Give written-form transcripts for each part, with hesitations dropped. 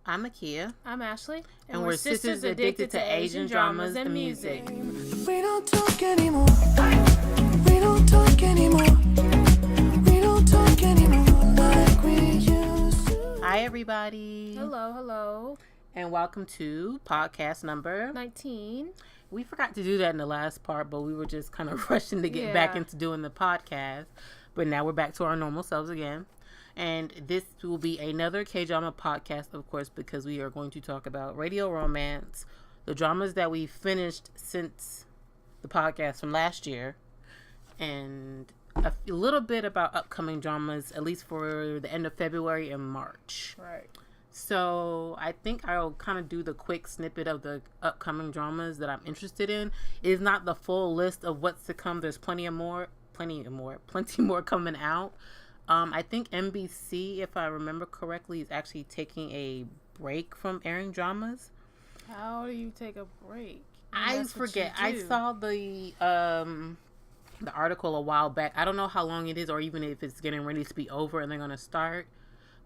I'm Akia. I'm Ashley. And we're sisters addicted to Asian dramas and music. We don't talk anymore. We don't talk anymore. We don't talk anymore like we used to. Hi, everybody. Hello. And welcome to podcast number 19. We forgot to do that in the last part, but we were just kind of rushing to get back into doing the podcast. But now we're back to our normal selves again. And this will be another K-drama podcast, of course, because we are going to talk about radio romance, the dramas that we finished since the podcast from last year, and a little bit about upcoming dramas, at least for the end of February and March. Right. So I think I'll kind of do the quick snippet of the upcoming dramas that I'm interested in. It is not the full list of what's to come. There's plenty more coming out. I think NBC, if I remember correctly, is actually taking a break from airing dramas. How do you take a break? I forget. I saw the article a while back. I don't know how long it is, or even if it's getting ready to be over and they're going to start.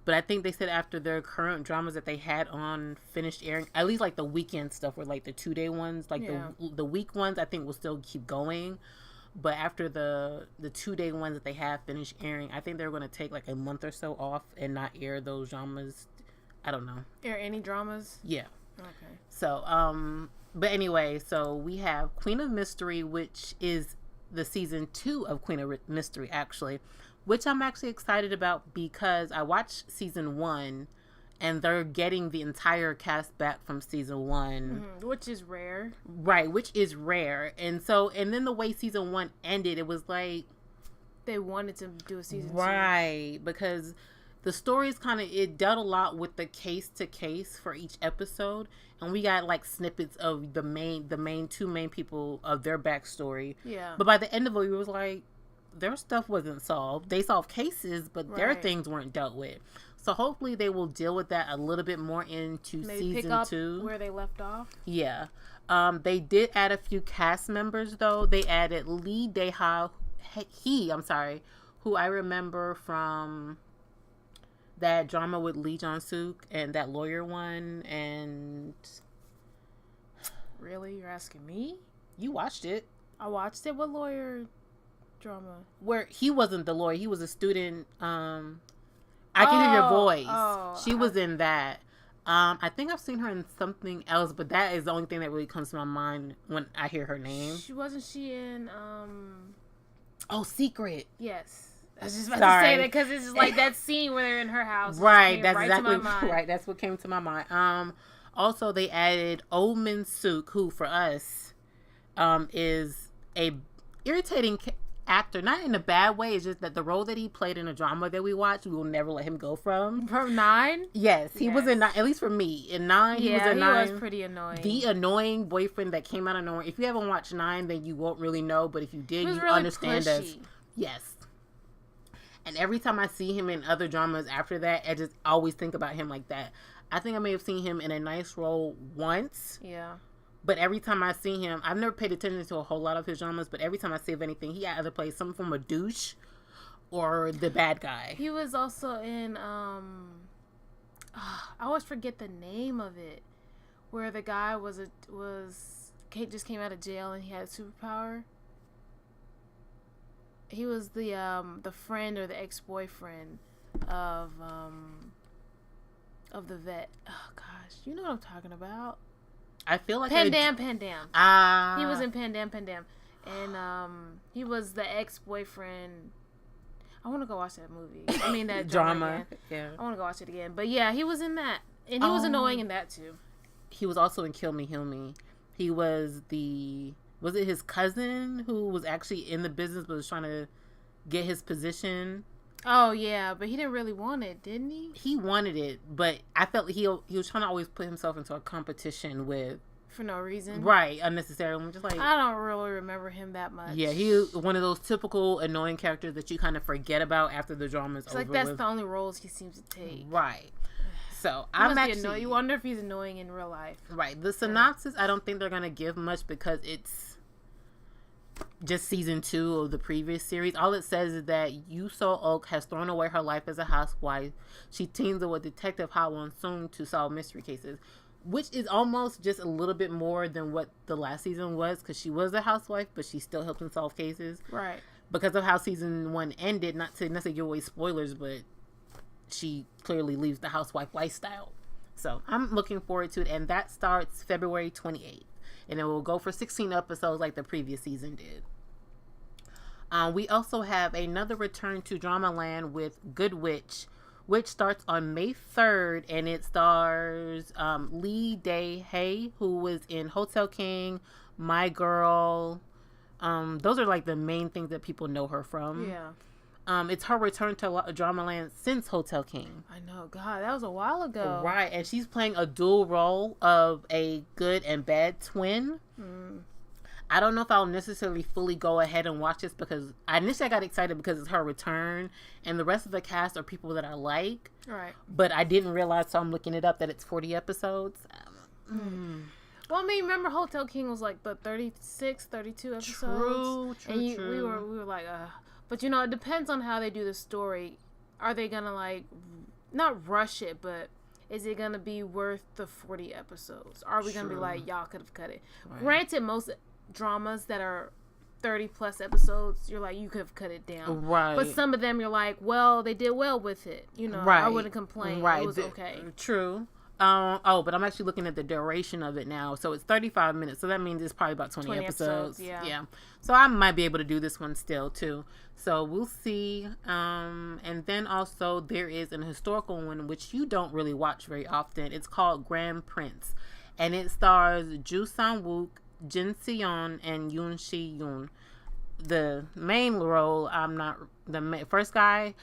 But I think they said after their current dramas that they had on finished airing, at least like the weekend stuff, or like the 2-day ones, like the week ones, I think will still keep going. But after the 2-day ones that they have finished airing, I think they're going to take like a month or so off and not air those dramas. I don't know. Air any dramas? Yeah. Okay. So, but anyway, so we have Queen of Mystery, which is the season 2 of Queen of Mystery, actually, which I'm actually excited about because I watched season 1 and they're getting the entire cast back from season 1. Mm-hmm. Which is rare. Right, which is rare. And then the way season 1 ended, it was like... They wanted to do a season 2. Right, because the stories it dealt a lot with the case-to-case for each episode. And we got like snippets of the two main people of their backstory. Yeah. But by the end of it, it was like, their stuff wasn't solved. They solved cases, but their things weren't dealt with. So hopefully they will deal with that a little bit more into Maybe season pick up 2. Where they left off. Yeah. They did add a few cast members though. They added Lee Dae-ha, who I remember from that drama with Lee Jong-suk and that lawyer one. And really, you're asking me? You watched it. I watched it. What lawyer drama? Where he wasn't the lawyer. He was a student. I Can Hear Your Voice. She was in that. I think I've seen her in something else, but that is the only thing that really comes to my mind when I hear her name. Wasn't she in Secret. Yes. I was just about to say that because it's just like that scene where they're in her house. Right, that's exactly right. That's what came to my mind. Also they added Oh Min-suk, who for us is a irritating actor, not in a bad way. It's just that the role that he played in a drama that we watched, we will never let him go from 9. Yes, he was in 9. At least for me, in 9, he was in 9. He was pretty annoying. The annoying boyfriend that came out of nowhere. If you haven't watched 9, then you won't really know. But if you did, you really understand pushy. us. Yes. And every time I see him in other dramas after that, I just always think about him like that. I think I may have seen him in a nice role once. Yeah. But every time I see him, I've never paid attention to a whole lot of his dramas, but every time I see of anything, he either plays some form of douche or the bad guy. He was also in, I always forget the name of it, where the guy just came out of jail and he had a superpower. He was the friend or the ex-boyfriend of the vet. Oh gosh, you know what I'm talking about. I feel like Pandam. He was in Pandam. And he was the ex-boyfriend. I want to go watch that movie. I mean, that drama. Yeah. I want to go watch it again. But yeah, he was in that. And he was annoying in that too. He was also in Kill Me, Heal Me. He was was it his cousin who was actually in the business but was trying to get his position? Oh, yeah, but he didn't really want it, didn't he? He wanted it, but I felt like he was trying to always put himself into a competition with... For no reason. Right, unnecessarily. I'm just like... I don't really remember him that much. Yeah, he was one of those typical annoying characters that you kind of forget about after the drama's over. It's like that's the only roles he seems to take. Right. So, I'm actually... You wonder if he's annoying in real life. Right. The synopsis, I don't think they're going to give much because it's... just season 2 of the previous series. All it says is that Yoo So-ok has thrown away her life as a housewife. She teams up with Detective Ha Won-sung to solve mystery cases, which is almost just a little bit more than what the last season was, because she was a housewife, but she still helped them solve cases. Right. Because of how season 1 ended, not to necessarily give away spoilers, but she clearly leaves the housewife lifestyle. So I'm looking forward to it, and that starts February 28th. And it will go for 16 episodes like the previous season did. We also have another return to Dramaland with Good Witch, which starts on May 3rd, and it stars Lee Dae-hae, who was in Hotel King, My Girl. Those are like the main things that people know her from. Yeah. It's her return to Dramaland since Hotel King. I know. God, that was a while ago. Right, and she's playing a dual role of a good and bad twin. I don't know if I'll necessarily fully go ahead and watch this, because I got excited because it's her return, and the rest of the cast are people that I like. Right. But I didn't realize, so I'm looking it up, that it's 40 episodes. Well, I mean, remember Hotel King was like the 36, 32 episodes? True. And we were like, But, you know, it depends on how they do the story. Are they going to, like, not rush it, but is it going to be worth the 40 episodes? Are we going to be like, y'all could have cut it? Right. Granted, most dramas that are 30 plus episodes, you're like, you could have cut it down. Right. But some of them, you're like, well, they did well with it. You know, right. I wouldn't complain. Right. It was okay. True. But I'm actually looking at the duration of it now. So it's 35 minutes. So that means it's probably about 20 episodes. Yeah. So I might be able to do this one still, too. So we'll see. And then also there is an historical one, which you don't really watch very often. It's called Grand Prince. And it stars Joo Sang-wook, Jin Se-yeon, and Yoon Si-yoon. The main role, first guy...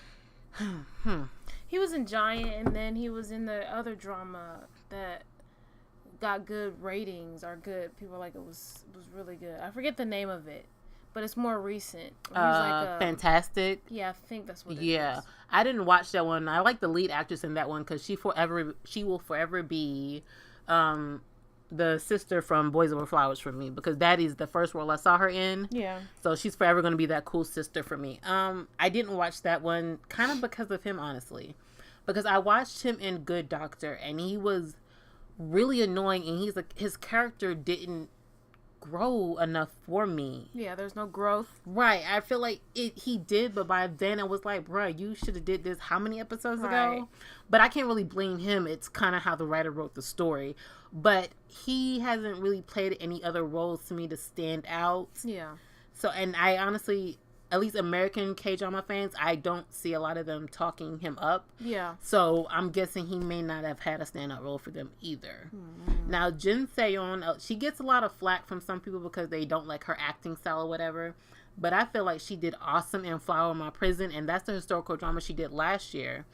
He was in Giant, and then he was in the other drama that got good ratings, or good. People like it was really good. I forget the name of it, but it's more recent. Fantastic. Yeah, I think that's what it is. Yeah, I didn't watch that one. I like the lead actress in that one because she will forever be the sister from Boys Over Flowers for me, because that is the first role I saw her in. Yeah. So she's forever going to be that cool sister for me. I didn't watch that one kind of because of him, honestly, because I watched him in Good Doctor, and he was really annoying, and his character didn't grow enough for me. Yeah, there's no growth. Right. I feel like he did, but by then I was like, bruh, you should have did this how many episodes ago? But I can't really blame him. It's kind of how the writer wrote the story. But he hasn't really played any other roles to me to stand out. Yeah. So, and I honestly, at least American K-drama fans, I don't see a lot of them talking him up. Yeah. So I'm guessing he may not have had a standout role for them either. Now, Jin Se-yeon, she gets a lot of flack from some people because they don't like her acting style or whatever. But I feel like she did awesome in Flower My Prison, and that's the historical drama she did last year.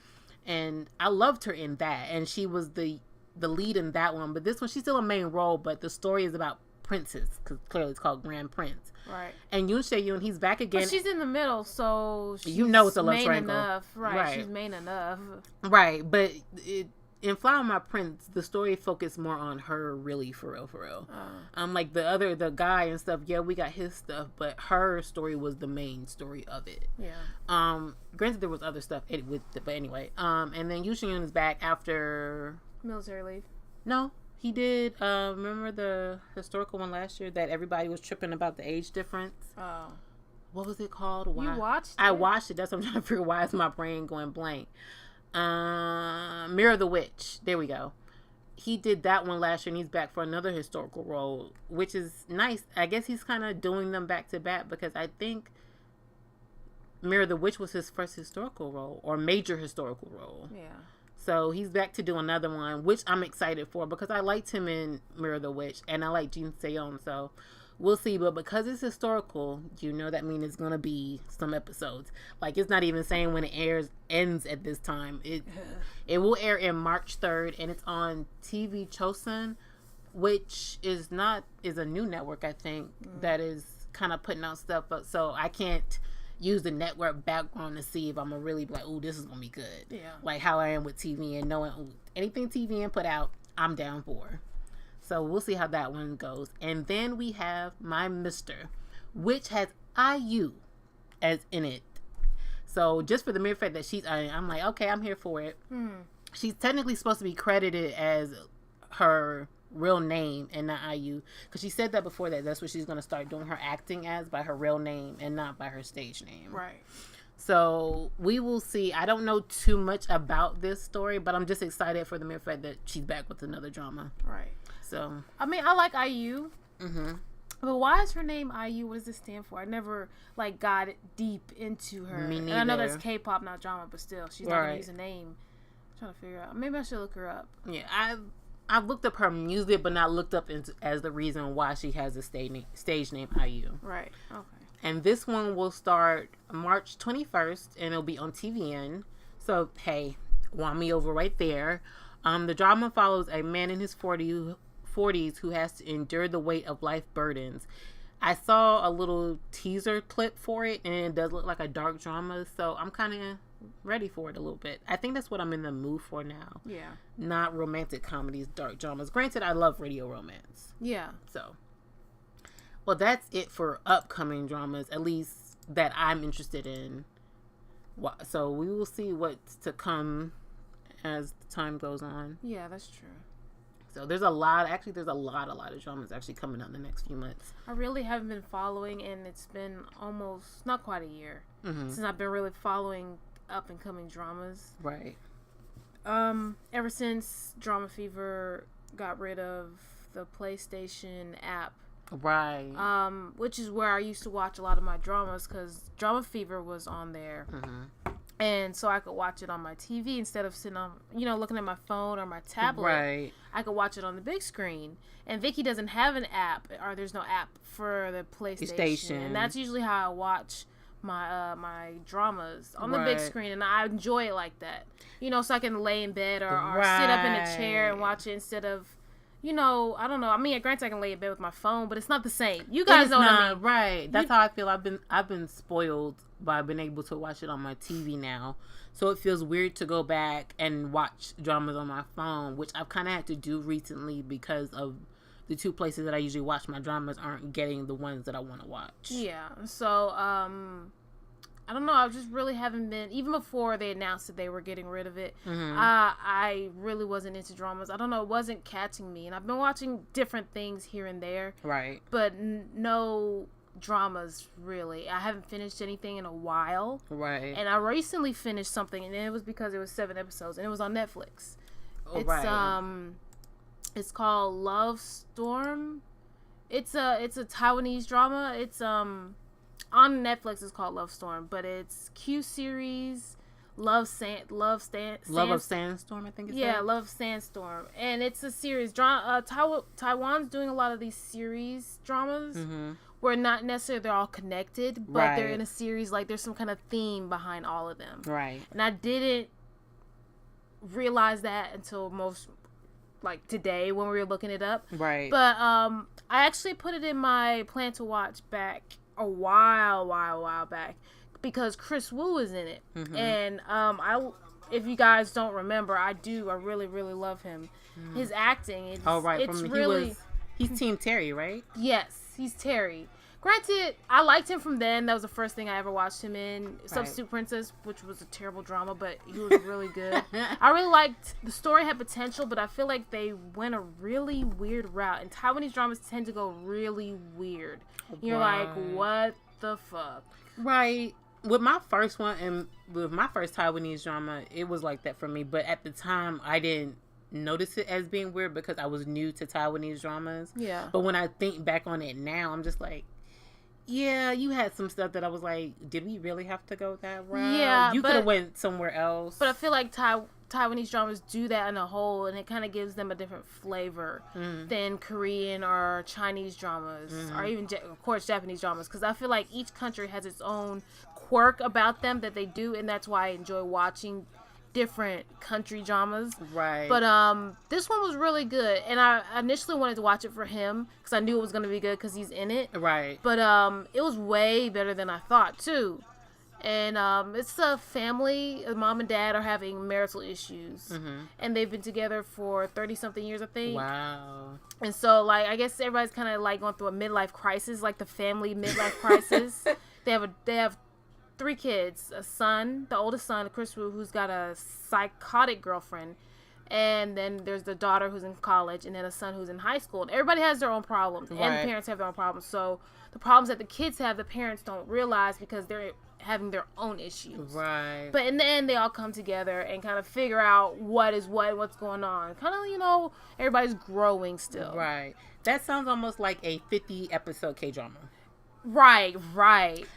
And I loved her in that, and she was the lead in that one. But this one, she's still a main role, but the story is about princes, because clearly it's called Grand Prince. Right. And Yoon Se-yoon, he's back again. But she's in the middle, so she's it's a love main triangle. Enough. Right. She's main enough. Right. But in Flower My Prince, the story focused more on her, really, for real. Like the guy and stuff, yeah, we got his stuff, but her story was the main story of it. Yeah. Granted, there was other stuff with it, but anyway. And then Yoo Se-yoon is back after military leave. No, he did. Remember the historical one last year that everybody was tripping about the age difference? Oh. What was it called? Why? You watched it? I watched it. That's what I'm trying to figure. Why is my brain going blank? Mirror the Witch. There we go. He did that one last year, and he's back for another historical role, which is nice. I guess he's kind of doing them back to back, because I think Mirror the Witch was his first historical role, or major historical role. Yeah. So he's back to do another one, which I'm excited for, because I liked him in Mirror the Witch, and I like Jin Se-yeon, so we'll see. But because it's historical, that means it's going to be some episodes. Like, it's not even saying when it ends at this time. It will air in March 3rd, and it's on TV Chosun, which is a new network, I think, that is kind of putting out stuff. But so I can't use the network background to see if I'm gonna really be like, oh, this is gonna be good. Yeah. Like how I am with TV and knowing anything TVN put out, I'm down for. So we'll see how that one goes. And then we have My Mister, which has IU as in it. So just for the mere fact that she's, I'm like, okay, I'm here for it. She's technically supposed to be credited as her real name and not IU, because she said that before, that that's what she's going to start doing her acting as, by her real name and not by her stage name. Right. So we will see. I don't know too much about this story, but I'm just excited for the mere fact that she's back with another drama. Right. So I mean, I like IU. But why is her name IU? What does it stand for? I never got deep into her. Me neither. And I know that's K-pop, not drama, but still, she's not gonna use a name. I'm trying to figure out. Maybe I should look her up. Yeah, I've looked up her music, but not looked up as the reason why she has a stage name IU. Right. Okay. And this one will start March 21st, and it'll be on TVN. So hey, want me over right there. The drama follows a man in his 40s who has to endure the weight of life burdens. I saw a little teaser clip for it, and it does look like a dark drama, so I'm kind of ready for it a little bit. I think that's what I'm in the mood for now. Yeah. Not romantic comedies, dark dramas. Granted, I love radio romance. Yeah. So, well, that's it for upcoming dramas, at least that I'm interested in. So we will see what's to come as time goes on. Yeah, that's true. So there's a lot of dramas actually coming out in the next few months. I really haven't been following, and it's been almost not quite a year since I've been really following up and coming dramas. Right. Ever since Drama Fever got rid of the PlayStation app. Right. Which is where I used to watch a lot of my dramas, because Drama Fever was on there. And so I could watch it on my TV instead of sitting on, looking at my phone or my tablet. Right. I could watch it on the big screen. And Vicky doesn't have an app, or there's no app for the PlayStation. And that's usually how I watch my my dramas on the big screen, and I enjoy it like that. So I can lay in bed or sit up in a chair and watch it instead of, I don't know. I mean, granted, I can lay in bed with my phone, but it's not the same. You guys know what I mean, right? That's how I feel. I've been spoiled by being able to watch it on my TV now, so it feels weird to go back and watch dramas on my phone, which I've kind of had to do recently because of the two places that I usually watch my dramas aren't getting the ones that I want to watch. Yeah. So, I don't know. I just really haven't been, even before they announced that they were getting rid of it, I really wasn't into dramas. I don't know. It wasn't catching me. And I've been watching different things here and there. Right. But no dramas, really. I haven't finished anything in a while. Right. And I recently finished something, and it was because it was 7 episodes, and it was on Netflix. It's called Love Storm. It's a Taiwanese drama. It's on Netflix. It's called Love Storm, but it's Q series Love of Sandstorm, I think it's called. Love of Sandstorm, and it's a series. Taiwan's doing a lot of these series dramas where not necessarily they're all connected, but they're in a series, like there's some kind of theme behind all of them. Right. And I didn't realize that until today when we were looking it up. Right. But I actually put it in my plan to watch back a while back because Chris Wu is in it. And if you guys don't remember, I really, really love him. His acting, he's Team Terry, right? Yes, he's Terry. Granted, I liked him from then. That was the first thing I ever watched him in. Substitute Princess, which was a terrible drama, but he was really good. I really liked, the story had potential, but I feel like they went a really weird route. And Taiwanese dramas tend to go really weird. You're like, what the fuck? Right. With my first one, and with my first Taiwanese drama, it was like that for me. But at the time, I didn't notice it as being weird because I was new to Taiwanese dramas. Yeah. But when I think back on it now, I'm just like, yeah, you had some stuff that I was like, did we really have to go that route? Yeah, you could have went somewhere else. But I feel like Taiwanese dramas do that in a whole, and it kind of gives them a different flavor than Korean or Chinese dramas, or even, of course, Japanese dramas, because I feel like each country has its own quirk about them that they do, and that's why I enjoy watching different country dramas. Right. But this one was really good, and I initially wanted to watch it for him because I knew it was going to be good because he's in it. Right. But it was way better than I thought too. And it's a family. Mom and dad are having marital issues, and they've been together for 30-something years, I think. Wow. And so, like, I guess everybody's kind of like going through a midlife crisis, like the family midlife crisis. They have 3 kids: a son, the oldest son, Chris Wu, who's got a psychotic girlfriend, and then there's the daughter who's in college, and then a son who's in high school. And everybody has their own problems, and the parents have their own problems. So the problems that the kids have, the parents don't realize because they're having their own issues. Right. But in the end, they all come together and kind of figure out what is what's going on. Kind of, everybody's growing still. Right. That sounds almost like a 50-episode K-drama. Right.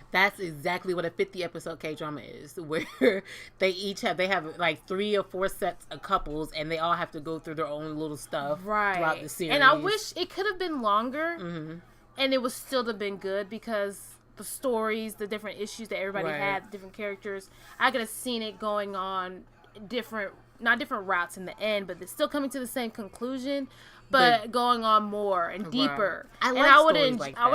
That's exactly what a 50-episode K-drama is, where they have like 3 or 4 sets of couples, and they all have to go through their own little stuff throughout the series. And I wish it could have been longer, and it was still have been good, because the stories, the different issues that everybody had, the different characters, I could have seen it going on not different routes in the end, but they're still coming to the same conclusion, but going on more and deeper. Right. I would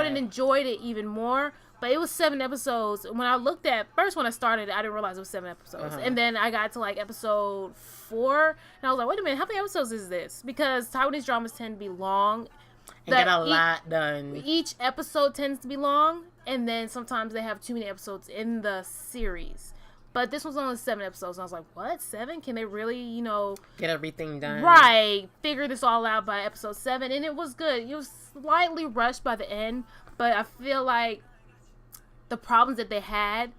have enjoyed it even more. But it was 7 episodes. When I looked at first, when I started, I didn't realize it was 7 episodes, and then I got to like episode 4, and I was like, wait a minute, how many episodes is this? Because Taiwanese dramas tend to be long. And get a lot done. Each episode tends to be long, and then sometimes they have too many episodes in the series. But this was only 7 episodes, and I was like, what? 7? Can they really, get everything done? Right. Figure this all out by episode 7, and it was good. It was slightly rushed by the end, but I feel like the problems that they had,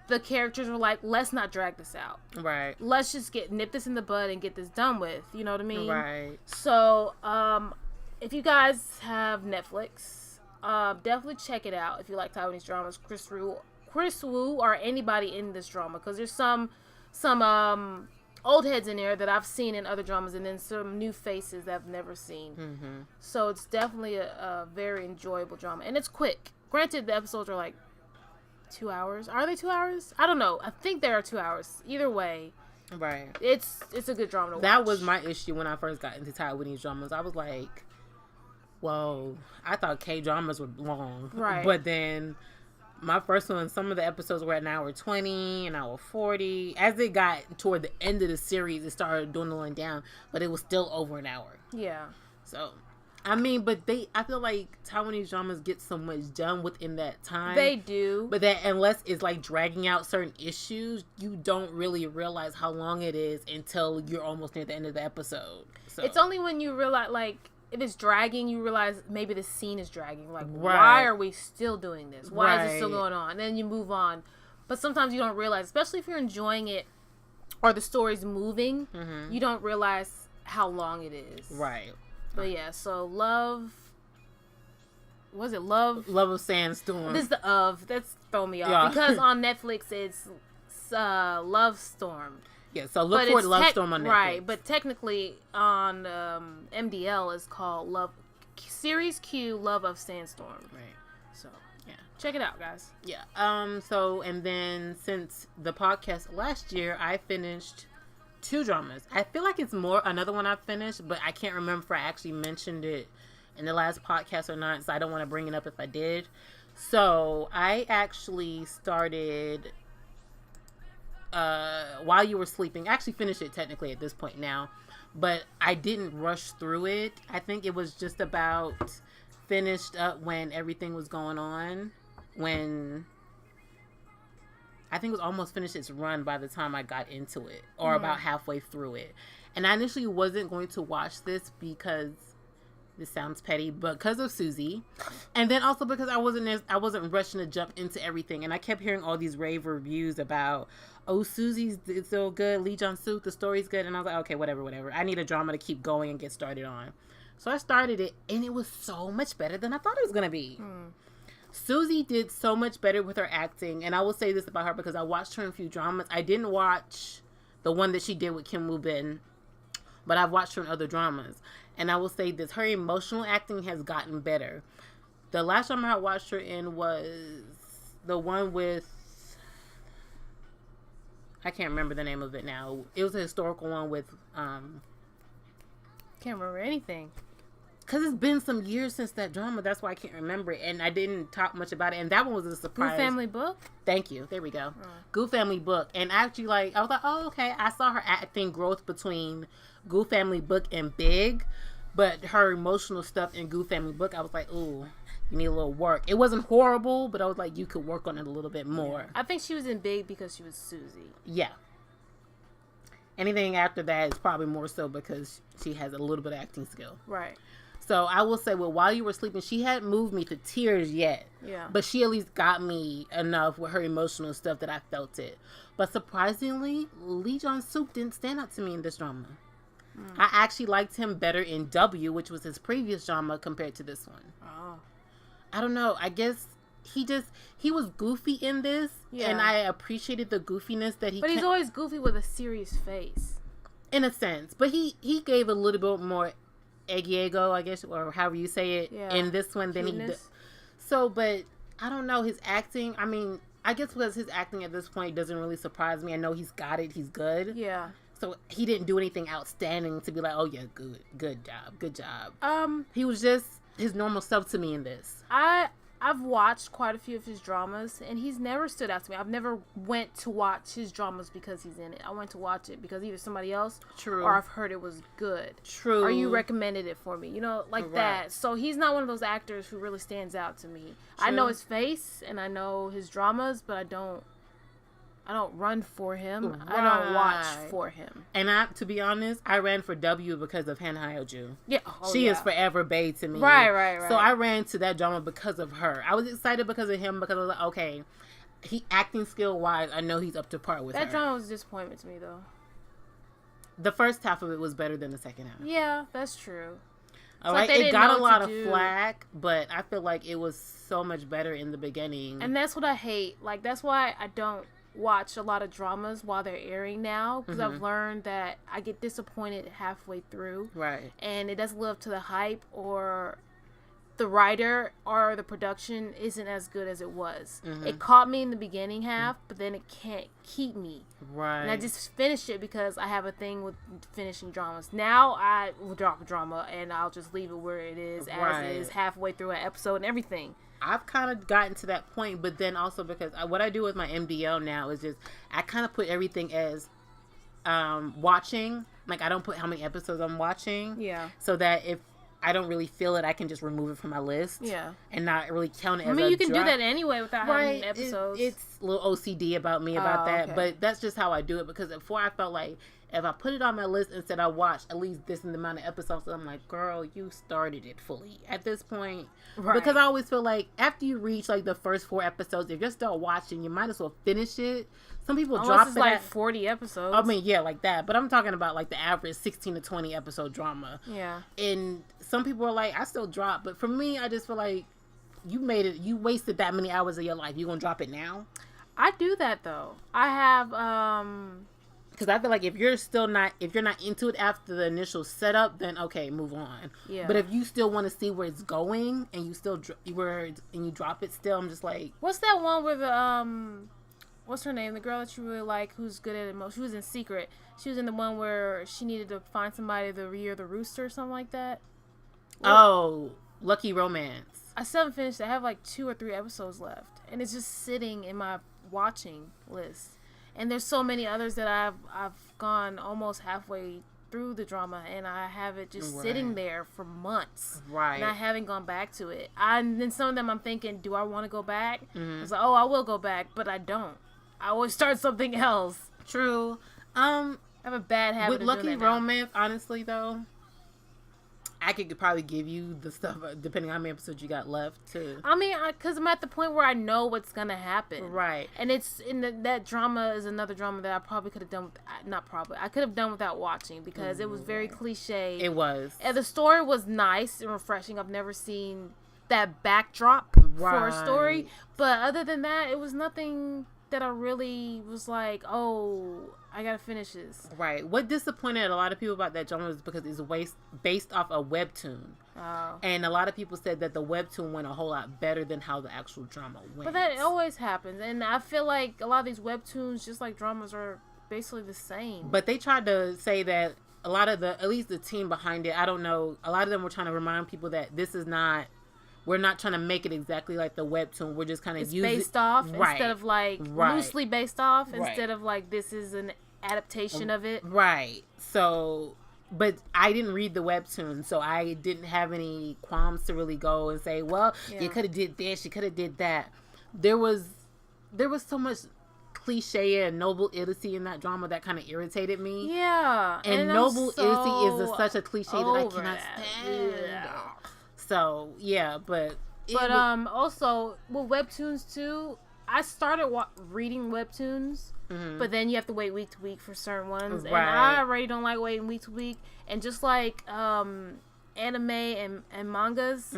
the characters were like, let's not drag this out. Right. Let's just nip this in the bud and get this done with. You know what I mean? Right. So, if you guys have Netflix, definitely check it out if you like Taiwanese dramas. Chris Wu, or anybody in this drama, because there's some old heads in there that I've seen in other dramas, and then some new faces that I've never seen. So it's definitely a very enjoyable drama, and it's quick. Granted, the episodes are like 2 hours. Are they 2 hours? I don't know. I think they are 2 hours. Either way. Right. It's a good drama to watch. That was my issue when I first got into Taiwanese dramas. I was like, whoa, I thought K-dramas were long. Right. But then my first one, some of the episodes were an hour 20, an hour 40. As it got toward the end of the series, it started dwindling down, but it was still over an hour. Yeah. So, I mean, but I feel like Taiwanese dramas get so much done within that time. They do. But that, unless it's like dragging out certain issues, you don't really realize how long it is until you're almost near the end of the episode. So it's only when you realize, like, if it's dragging, you realize maybe the scene is dragging. Like, why are we still doing this? Why is it still going on? And then you move on. But sometimes you don't realize, especially if you're enjoying it or the story's moving, you don't realize how long it is. Right. But yeah, so Love of Sandstorm. This is the of. That's thrown me off. Because on Netflix it's Love Storm. Yeah, so look for Love Storm on Netflix. Right, but technically on MDL is called Series Q Love of Sandstorm. Right. So, yeah. Check it out, guys. Yeah. So, and then since the podcast last year, I finished 2 dramas. I feel like it's another one I finished, but I can't remember if I actually mentioned it in the last podcast or not, so I don't want to bring it up if I did. So, I actually started while you were sleeping. I actually finished it technically at this point now, but I didn't rush through it. I think it was just about finished up when everything was going on. I think it was almost finished its run by the time I got into it, or about halfway through it. And I initially wasn't going to watch this because this sounds petty, but because of Suzy, and then also because I wasn't rushing to jump into everything. And I kept hearing all these rave reviews about, oh, Suzy's so good, Lee Jong-suk, the story's good, and I was like, okay, whatever. I need a drama to keep going and get started on. So I started it, and it was so much better than I thought it was gonna be. Suzy did so much better with her acting, and I will say this about her because I watched her in a few dramas. I didn't watch the one that she did with Kim Woo-bin, but I've watched her in other dramas. And I will say this, her emotional acting has gotten better. The last drama I watched her in was the one with, I can't remember the name of it now. It was a historical one with, can't remember anything. Because it's been some years since that drama. That's why I can't remember it. And I didn't talk much about it. And that one was a surprise. Good Family Book? Thank you. There we go. Good Family Book. And actually, like, I was like, oh, okay. I saw her acting growth between Good Family Book and Big. But her emotional stuff in Good Family Book, I was like, ooh, you need a little work. It wasn't horrible, but I was like, you could work on it a little bit more. I think she was in Big because she was Suzy. Yeah. Anything after that is probably more so because she has a little bit of acting skill. Right. So I will say, well, while you were sleeping, she hadn't moved me to tears yet. Yeah. But she at least got me enough with her emotional stuff that I felt it. But surprisingly, Lee Jong-suk didn't stand out to me in this drama. I actually liked him better in W, which was his previous drama, compared to this one. Oh. I don't know. I guess he was goofy in this, and I appreciated the goofiness that he. But he's always goofy with a serious face, in a sense. But he gave a little bit more eggiego, I guess, or however you say it, in this one than he did. So, but I don't know his acting. I mean, I guess because his acting at this point doesn't really surprise me. I know he's got it. He's good. Yeah. So he didn't do anything outstanding to be like, oh yeah, good job. He was just his normal self to me in this. I've watched quite a few of his dramas, and he's never stood out to me. I've never went to watch his dramas because he's in it. I went to watch it because either somebody else, or I've heard it was good, or you recommended it for me, like that. So he's not one of those actors who really stands out to me. I know his face and I know his dramas, but I don't run for him. Right. I don't watch for him. And to be honest, I ran for W because of Han Hyo-ju. Yeah. She is forever bae to me. Right. So I ran to that drama because of her. I was excited because of him because I was like, okay, acting skill wise, I know he's up to par with her. That drama was a disappointment to me though. The first half of it was better than the second half. Yeah, that's true. All right, it got a lot of flack, but I feel like it was so much better in the beginning. And that's what I hate. Like, that's why I don't watch a lot of dramas while they're airing now, because I've learned that I get disappointed halfway through, right? And it doesn't live up to the hype, or the writer or the production isn't as good as it was. It caught me in the beginning half, but then it can't keep me, right? And I just finished it because I have a thing with finishing dramas. Now I will drop a drama and I'll just leave it where it is, as is, halfway through an episode and everything. I've kind of gotten to that point, but then also because what I do with my MDL now is just I kind of put everything as watching. Like, I don't put how many episodes I'm watching. Yeah. So that if I don't really feel it, I can just remove it from my list. Yeah. And not really count it as you can do that anyway without having episodes. It's a little OCD about me about that. Okay. But that's just how I do it, because before I felt like if I put it on my list and said I watched at least this in the amount of episodes, I'm like, girl, you started it fully at this point. Right. Because I always feel like after you reach like the first 4 episodes, if you're still watching, you might as well finish it. Some people drop it like 40 episodes. I mean, yeah, like that. But I'm talking about like the average 16 to 20 episode drama. Yeah. And some people are like, I still drop. But for me, I just feel like you wasted that many hours of your life. You gonna drop it now? I do that though. I have because I feel like if you're not into it after the initial setup, then okay, move on. Yeah. But if you still want to see where it's going and you still you drop it still, I'm just like, what's that one where the what's her name? The girl that you really like, who's good at it. She was in Secret. She was in the one where she needed to find somebody the year of the rooster or something like that. Oh, Lucky Romance. I still haven't finished. I have like 2 or 3 episodes left, and it's just sitting in my watching list. And there's so many others that I've gone almost halfway through the drama, and I have it just sitting there for months. Right. And I haven't gone back to it. And then some of them I'm thinking, do I want to go back? It's like, oh, I will go back, but I don't. I always start something else. True. I have a bad habit with Lucky Romance, honestly, though, I could probably give you the stuff depending on how many episodes you got left too. I mean, because I'm at the point where I know what's gonna happen, right? And it's that drama is another drama that I probably could have done. I could have done without watching, because it was very cliche. It was, and the story was nice and refreshing. I've never seen that backdrop for a story, but other than that, it was nothing that I really was like, oh, I gotta finish this. Right. What disappointed a lot of people about that drama was because it's based off a webtoon. Oh. And a lot of people said that the webtoon went a whole lot better than how the actual drama went. But that always happens. And I feel like a lot of these webtoons, just like dramas, are basically the same. But they tried to say that a lot of at least the team behind it, I don't know, a lot of them were trying to remind people that this is not, we're not trying to make it exactly like the webtoon. We're just kind of using based off right, instead of like right, loosely based off right, instead of like this is an adaptation of it. Right. So, but I didn't read the webtoon, so I didn't have any qualms to really go and say, well, you could have did this, you could have did that. There was so much cliche and noble idiocy in that drama that kind of irritated me. Yeah. And noble idiocy is such a cliche that I cannot stand. Yeah. So, yeah, but also with webtoons too, I started reading webtoons, but then you have to wait week to week for certain ones, and I already don't like waiting week to week. And just like anime and mangas,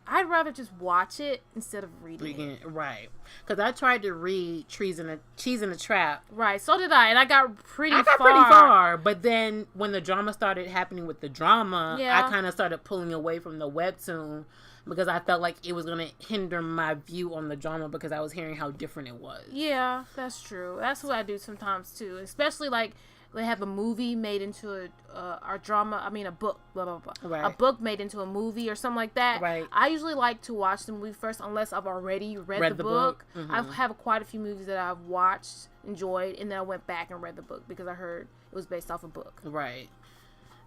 I'd rather just watch it instead of reading it. Right. Because I tried to read Cheese in a Trap. Right, so did I, and I got pretty far. But then when the drama started happening with the drama, yeah. I kind of started pulling away from the webtoon because I felt like it was going to hinder my view on the drama because I was hearing how different it was. Yeah, that's true. That's what I do sometimes too, especially like they have a movie made into a drama. I mean, a book, blah blah blah. Right. A book made into a movie or something like that. Right. I usually like to watch the movie first, unless I've already read the book. I have quite a few movies that I've watched, enjoyed, and then I went back and read the book because I heard it was based off a book. Right.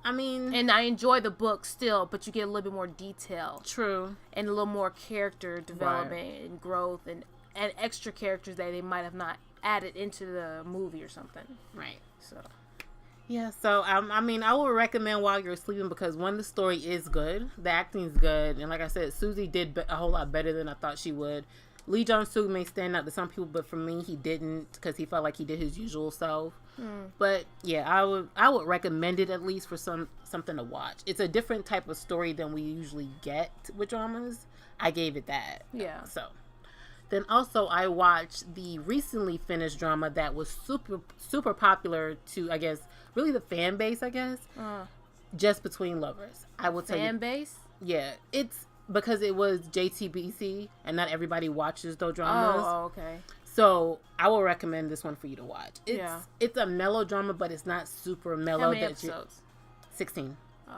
I mean, and I enjoy the book still, but you get a little bit more detail. True. And a little more character development and growth and extra characters that they might have not added into the movie or something. Right. So. Yeah, so I mean, I would recommend While You're Sleeping because one, the story is good, the acting is good, and like I said, Suzy did a whole lot better than I thought she would. Lee Jong-suk may stand out to some people, but for me, he didn't because he felt like he did his usual self. But yeah, I would recommend it at least for something to watch. It's a different type of story than we usually get with dramas. I gave it that. Yeah. So then also I watched the recently finished drama that was super popular to, I guess, really the fan base, I guess. Just Between Lovers. I will tell you. Fan base? Yeah, it's because it was JTBC and not everybody watches those dramas. Oh, okay. So I will recommend this one for you to watch. It's a melodrama, but it's not super mellow. How many episodes? 16. Oh.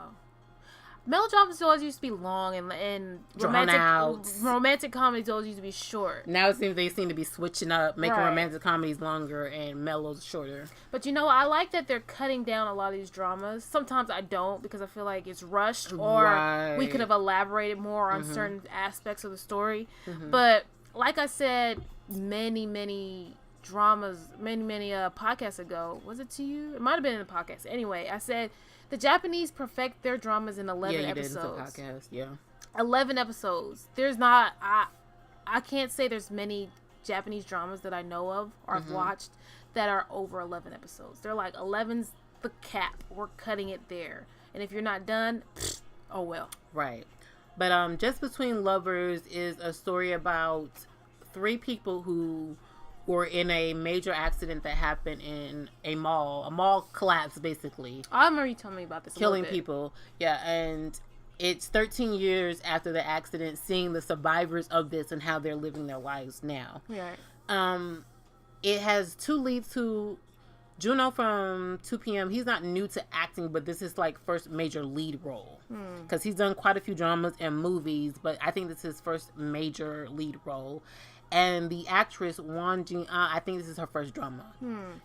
Melodramas always used to be long and romantic comedies always used to be short. Now it seems they seem to be switching up, making romantic comedies longer and mellows shorter. But you know, I like that they're cutting down a lot of these dramas. Sometimes I don't because I feel like it's rushed or we could have elaborated more on certain aspects of the story. But like I said, many dramas, many podcasts ago, was it to you? It might have been in the podcast. Anyway, I said the Japanese perfect their dramas in 11 episodes. Yeah, you did. It's a podcast. Yeah. 11 episodes. There's not, I can't say there's many Japanese dramas that I know of or I've watched that are over 11 episodes. They're like 11's the cap. We're cutting it there. And if you're not done, oh well. Right. But Just Between Lovers is a story about 3 people who were in a major accident that happened in a mall collapsed basically. I remember you telling me about this. Killing people. Yeah, and it's 13 years after the accident, seeing the survivors of this and how they're living their lives now. Right. It has 2 leads who Juno from 2 p.m. He's not new to acting, but this is like first major lead role because he's done quite a few dramas and movies, but I think this is his first major lead role. And the actress Won Jin, I think this is her first drama.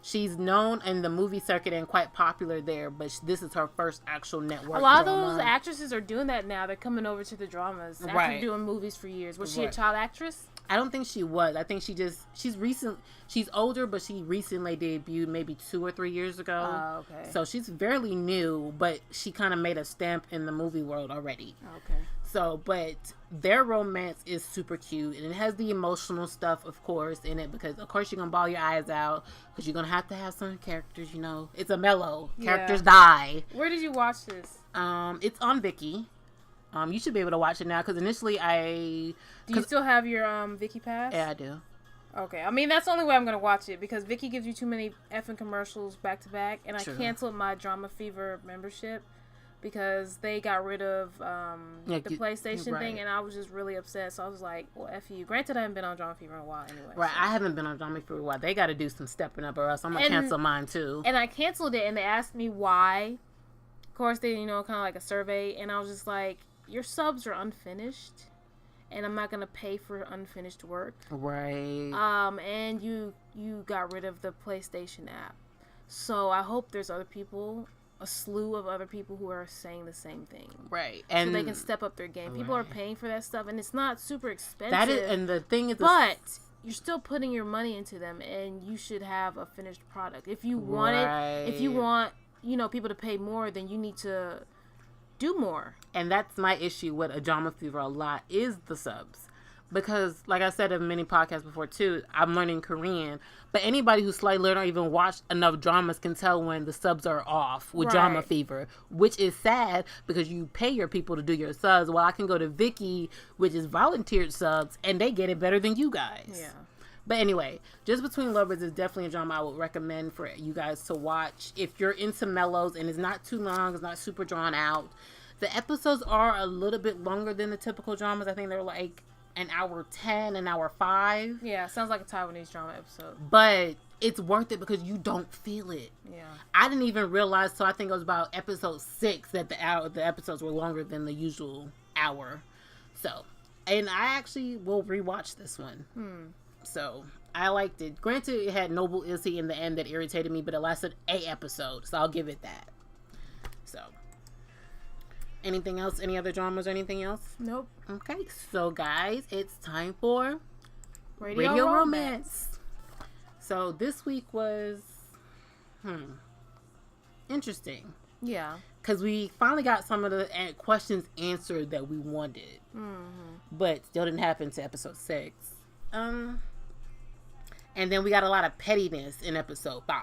She's known in the movie circuit and quite popular there, but this is her first actual network. A lot of those actresses are doing that now. They're coming over to the dramas after doing movies for years. Was she a child actress? I don't think she was. I think she's older, but she recently debuted maybe 2 or 3 years ago. Oh, okay. So she's fairly new, but she kind of made a stamp in the movie world already. Okay. So, but their romance is super cute, and it has the emotional stuff, of course, in it, because of course you're gonna bawl your eyes out, because you're gonna have to have some characters, you know. It's a mellow. Characters die. Where did you watch this? It's on Viki. You should be able to watch it now, because initially Do you still have your Viki Pass? Yeah, I do. Okay, I mean, that's the only way I'm going to watch it, because Viki gives you too many effing commercials back to back, and I canceled my Drama Fever membership because they got rid of the PlayStation thing, and I was just really upset, so I was like, well, F you. Granted, I haven't been on Drama Fever in a while anyway. Right, so. I haven't been on Drama Fever in a while. They got to do some stepping up, or else I'm going to cancel mine, too. And I canceled it, and they asked me why, course, they, kind of like a survey, and I was just like, your subs are unfinished, and I'm not going to pay for unfinished work. Right. And you got rid of the PlayStation app. So I hope there's other people, a slew of other people who are saying the same thing. Right. And so they can step up their game. People are paying for that stuff, and it's not super expensive. That is, and the thing is, but you're still putting your money into them, and you should have a finished product. If you want it, if you want, people to pay more, then you need to do more. And that's my issue with a drama fever a lot, is the subs. Because, like I said in many podcasts before, too, I'm learning Korean. But anybody who's slightly learned or even watched enough dramas can tell when the subs are off with drama fever. Which is sad, because you pay your people to do your subs. Well, I can go to Viki, which is volunteered subs, and they get it better than you guys. Yeah. But anyway, Just Between Lovers is definitely a drama I would recommend for you guys to watch. If you're into mellows, and it's not too long, it's not super drawn out. The episodes are a little bit longer than the typical dramas. I think they're like an hour 10, an hour 5. Yeah, sounds like a Taiwanese drama episode. But it's worth it because you don't feel it. Yeah. I didn't even realize, so I think it was about episode 6 that the episodes were longer than the usual hour. So, and I actually will rewatch this one. So, I liked it. Granted, it had Noble Izzy in the end that irritated me, but it lasted 8 episodes, so I'll give it that. So, anything else? Any other dramas or anything else? Nope. Okay, so guys, it's time for Radio Romance. So this week was interesting. Yeah. Because we finally got some of the questions answered that we wanted. But still didn't happen to episode 6. And then we got a lot of pettiness in episode 5.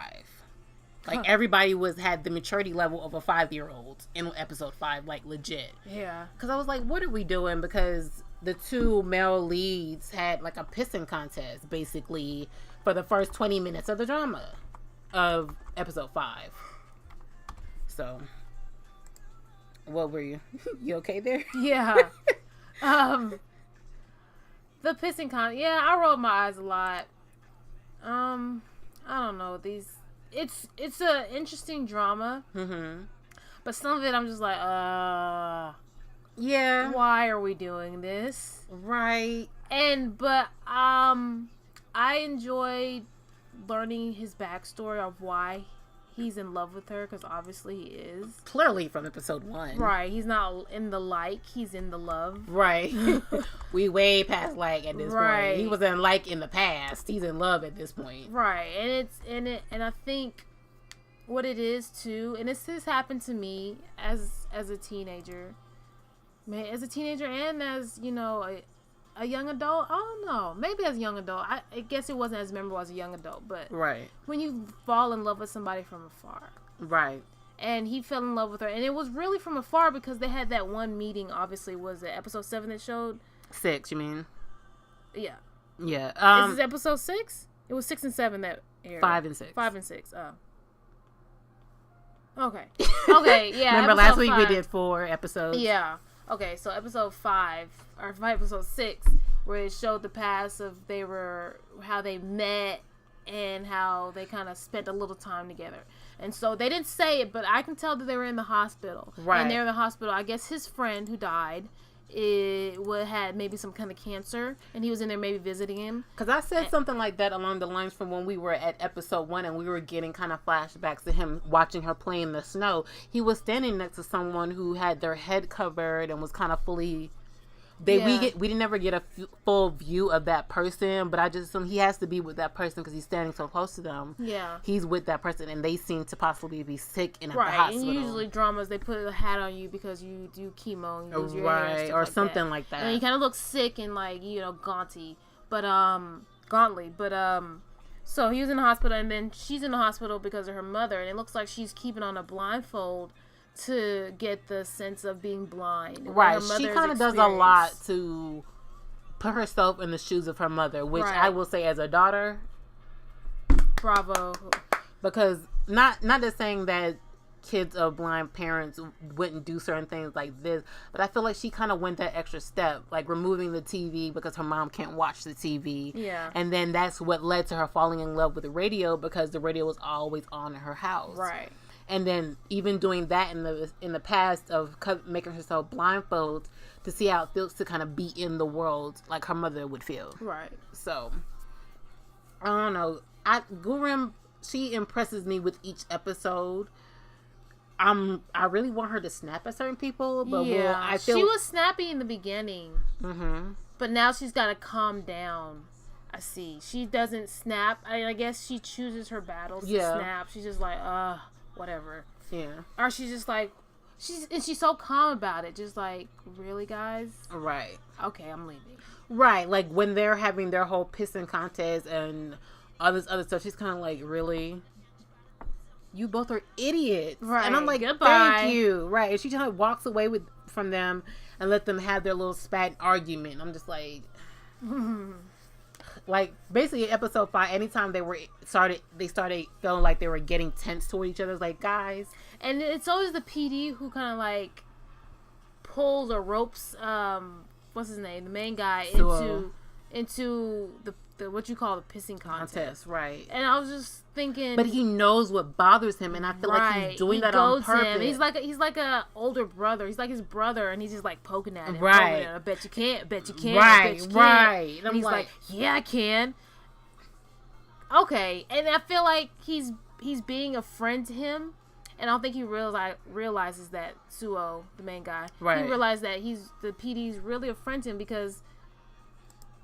Like, everybody had the maturity level of a 5-year-old in episode 5, like, legit. Yeah. Because I was like, what are we doing? Because the 2 male leads had, like, a pissing contest, basically, for the first 20 minutes of the drama of episode 5. So, what were you? You okay there? Yeah. The pissing contest. Yeah, I rolled my eyes a lot. I don't know. It's a interesting drama. But some of it I'm just like, yeah. Why are we doing this? Right. But I enjoyed learning his backstory of why he's in love with her, because obviously he is. Clearly from episode 1. Right. He's not in the he's in the love. Right. We way past like at this point. He was in like in the past. He's in love at this point. Right. And I think what it is too, and this has happened to me as a teenager. As a teenager and as, a young adult. I don't know. Maybe as a young adult. I guess it wasn't as memorable as a young adult, but when you fall in love with somebody from afar. Right. And he fell in love with her. And it was really from afar because they had that one meeting, obviously. Was it episode 7 that showed? 6, you mean? Yeah. Yeah. Is this episode 6? It was 6 and 7 that aired. 5 and 6. 5 and 6. Oh. Okay, yeah. Remember last week we did 4 episodes? Yeah. Okay, so episode 5, or episode 6, where it showed the past of how they met and how they kind of spent a little time together. And so they didn't say it, but I can tell that they were in the hospital. Right. And they're in the hospital. I guess his friend who died had maybe some kind of cancer, and he was in there maybe visiting him. Because I said something like that along the lines from when we were at episode 1 and we were getting kind of flashbacks to him watching her play in the snow. He was standing next to someone who had their head covered and was kind of fully... We didn't ever get a full view of that person, but I just assume he has to be with that person because he's standing so close to them. Yeah. He's with that person, and they seem to possibly be sick in the hospital. Right, and usually dramas, they put a hat on you because you do chemo and you lose your hair and stuff or something like that. And you kind of look sick and like, gauntly. So he was in the hospital, and then she's in the hospital because of her mother, and it looks like she's keeping on a blindfold to get the sense of being blind. Right. She kind of does a lot to put herself in the shoes of her mother, which I will say as a daughter, bravo. Because not just saying that kids of blind parents wouldn't do certain things like this, but I feel like she kind of went that extra step, like removing the TV because her mom can't watch the TV. Yeah. And then that's what led to her falling in love with the radio because the radio was always on in her house. Right. and then even doing that in the past of making herself blindfold to see how it feels to kind of be in the world like her mother would feel. Right. So I don't know. Gurim, she impresses me with each episode. I really want her to snap at certain people, but I feel she was snappy in the beginning, but now she's got to calm down. I see. She doesn't snap. I guess she chooses her battles to snap. She's just like, whatever. Yeah. Or she's just like, she's so calm about it. Just like, really, guys? Right. Okay, I'm leaving. Right. Like when they're having their whole pissing contest and all this other stuff, she's kind of like, really? You both are idiots. Right. And I'm like, goodbye. Thank you. Right. And she kind of walks away from them and let them have their little spat argument. I'm just like, like basically episode 5, anytime they started feeling like they were getting tense toward each other. It's like, guys. And it's always the PD who kind of like pulls or ropes, what's his name? The main guy into the what you call the pissing contest. Right. And I was just thinking, but he knows what bothers him, and I feel like he's doing that on purpose. Him. He's like a older brother. He's like his brother, and he's just like poking at him. Right. I bet you can't. I bet you can't. Right. I bet you can't. Right. And he's like, yeah, I can. Okay, and I feel like he's being a friend to him, and I don't think he realizes that Suo, the main guy, he realized that the PD's really a friend to him because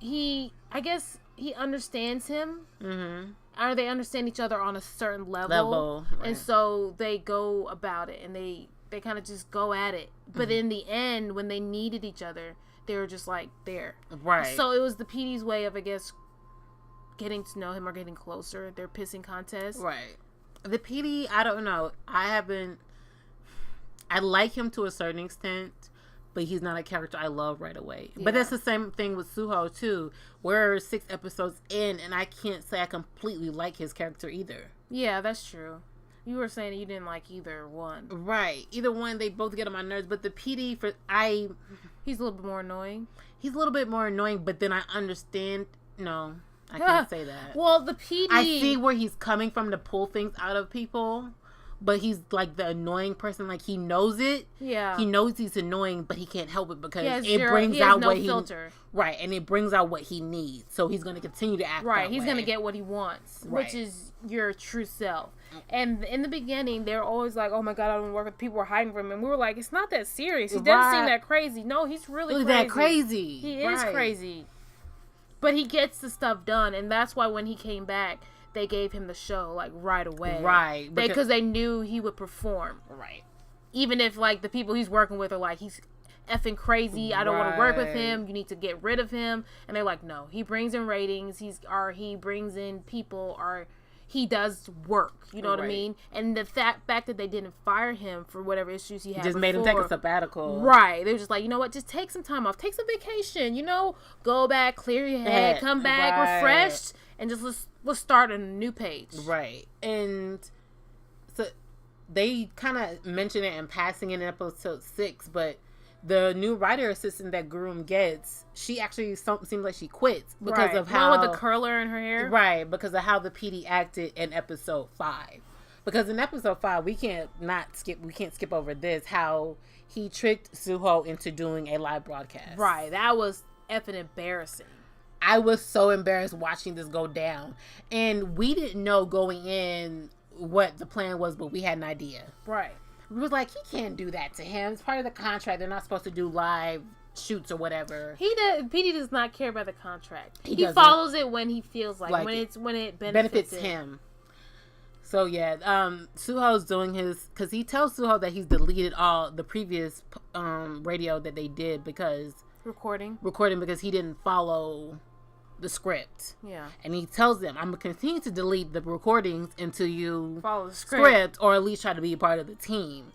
I guess he understands him. Mm-hmm. Or they understand each other on a certain level. Right. And so they go about it, and they kind of just go at it. But in the end, when they needed each other, they were just like there. Right. So it was the PD's way of, I guess, getting to know him or getting closer. Their pissing contest. Right. The PD, I don't know. I like him to a certain extent, but he's not a character I love right away. Yeah. But that's the same thing with Suho too. We're 6 episodes in, and I can't say I completely like his character either. Yeah, that's true. You were saying you didn't like either one. Right. Either one, they both get on my nerves. But the PD, he's a little bit more annoying. He's a little bit more annoying, but then I understand. No, I can't say that. Well, the PD... I see where he's coming from to pull things out of people. But he's like the annoying person. Like he knows it. Yeah. He knows he's annoying, but he can't help it because it brings out what filter. Right, and it brings out what he needs. So he's going to continue to act right. That he's way. going to get what he wants, which is your true self. And in the beginning, they're always like, "Oh my God, I don't work with people who are hiding from him." And we were like, "It's not that serious. He doesn't seem that crazy." No, he's really crazy. That crazy. He is crazy, but he gets the stuff done, and that's why when he came back, they gave him the show like right away. Right. Because they knew he would perform. Right. Even if like the people he's working with are like, he's effing crazy. I don't want to work with him. You need to get rid of him. And they're like, no, he brings in ratings. He brings in people, or he does work. You know what I mean? And the fact that they didn't fire him for whatever issues he had just made him take a sabbatical. Right. They were just like, you know what? Just take some time off. Take some vacation. You know, go back, clear your head, come back refreshed, and just let's start a new page. Right. And so they kind of mention it in passing in episode 6, but the new writer assistant that Groom gets, she actually seems like she quits because of how... One with the curler in her hair? Right, because of how the PD acted in episode 5. Because in episode 5, we can't skip over this, how he tricked Suho into doing a live broadcast. Right, that was effing embarrassing. I was so embarrassed watching this go down. And we didn't know going in what the plan was, but we had an idea. Right. We was like, he can't do that to him. It's part of the contract. They're not supposed to do live shoots or whatever. PD does not care about the contract. He follows it when he feels like when it benefits him. So yeah, Suho's doing his, because he tells Suho that he's deleted all the previous radio that they did because recording because he didn't follow the script. Yeah. And he tells them, I'm going to continue to delete the recordings until you follow the script, or at least try to be a part of the team.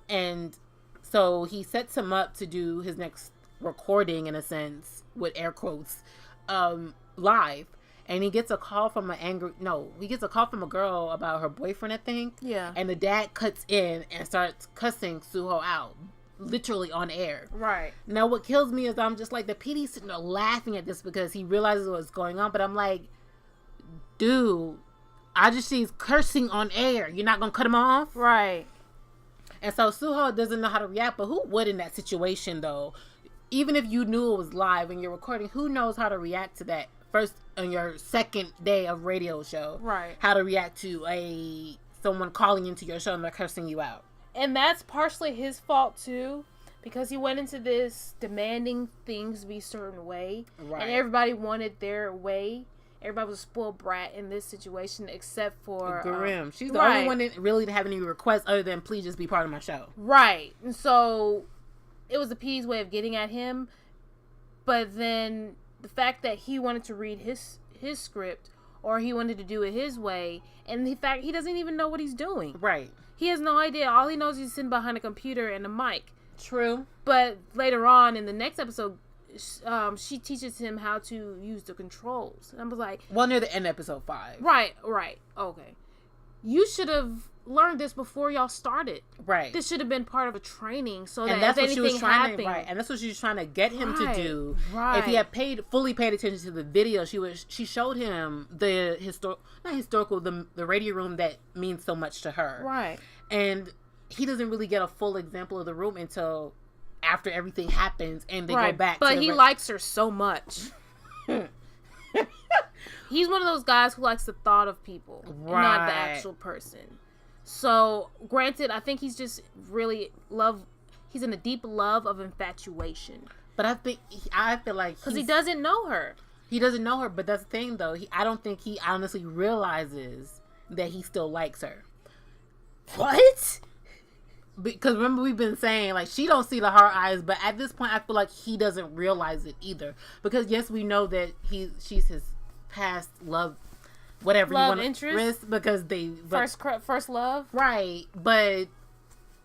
And so he sets him up to do his next recording, in a sense, with air quotes, live. And he gets a call from he gets a call from a girl about her boyfriend, I think. Yeah. And the dad cuts in and starts cussing Suho out. Literally on air. Right. Now what kills me is I'm just like, the PD's sitting there laughing at this because he realizes what's going on, but I'm like, dude, Ajusti's cursing on air. You're not gonna cut him off, right? And so Suho doesn't know how to react. But who would in that situation though? Even if you knew it was live and you're recording, who knows how to react to that first on your second day of radio show? Right. How to react to someone calling into your show and they're cursing you out. And that's partially his fault too, because he went into this demanding things to be a certain way, right? And everybody wanted their way. Everybody was a spoiled brat in this situation, except for Grim. She's the only one that really didn't have any requests other than please just be part of my show. Right. And so it was the PD's way of getting at him. But then the fact that he wanted to read his script, or he wanted to do it his way, and the fact he doesn't even know what he's doing. Right. He has no idea. All he knows is he's sitting behind a computer and a mic. True. But later on in the next episode, she teaches him how to use the controls. And I was like... Well, near the end of episode 5. Right. Okay. You should have learned this before y'all started. Right. This should have been part of a training so that that's if what anything she was trying happened... right. And that's what she was trying to get him to do. Right. If he had fully paid attention to the video, she showed him the the radio room that means so much to her. Right. And he doesn't really get a full example of the room until after everything happens and they go back. But he likes her so much. He's one of those guys who likes the thought of people, not the actual person. So, granted, I think he's just really he's in a deep love of infatuation. But I feel like because he doesn't know her. He doesn't know her, but that's the thing, though. I don't think he honestly realizes that he still likes her. What? Because remember we've been saying, like, she don't see the heart eyes, but at this point I feel like he doesn't realize it either. Because yes, we know that she's his past love, whatever love you want interest, because first love, right? But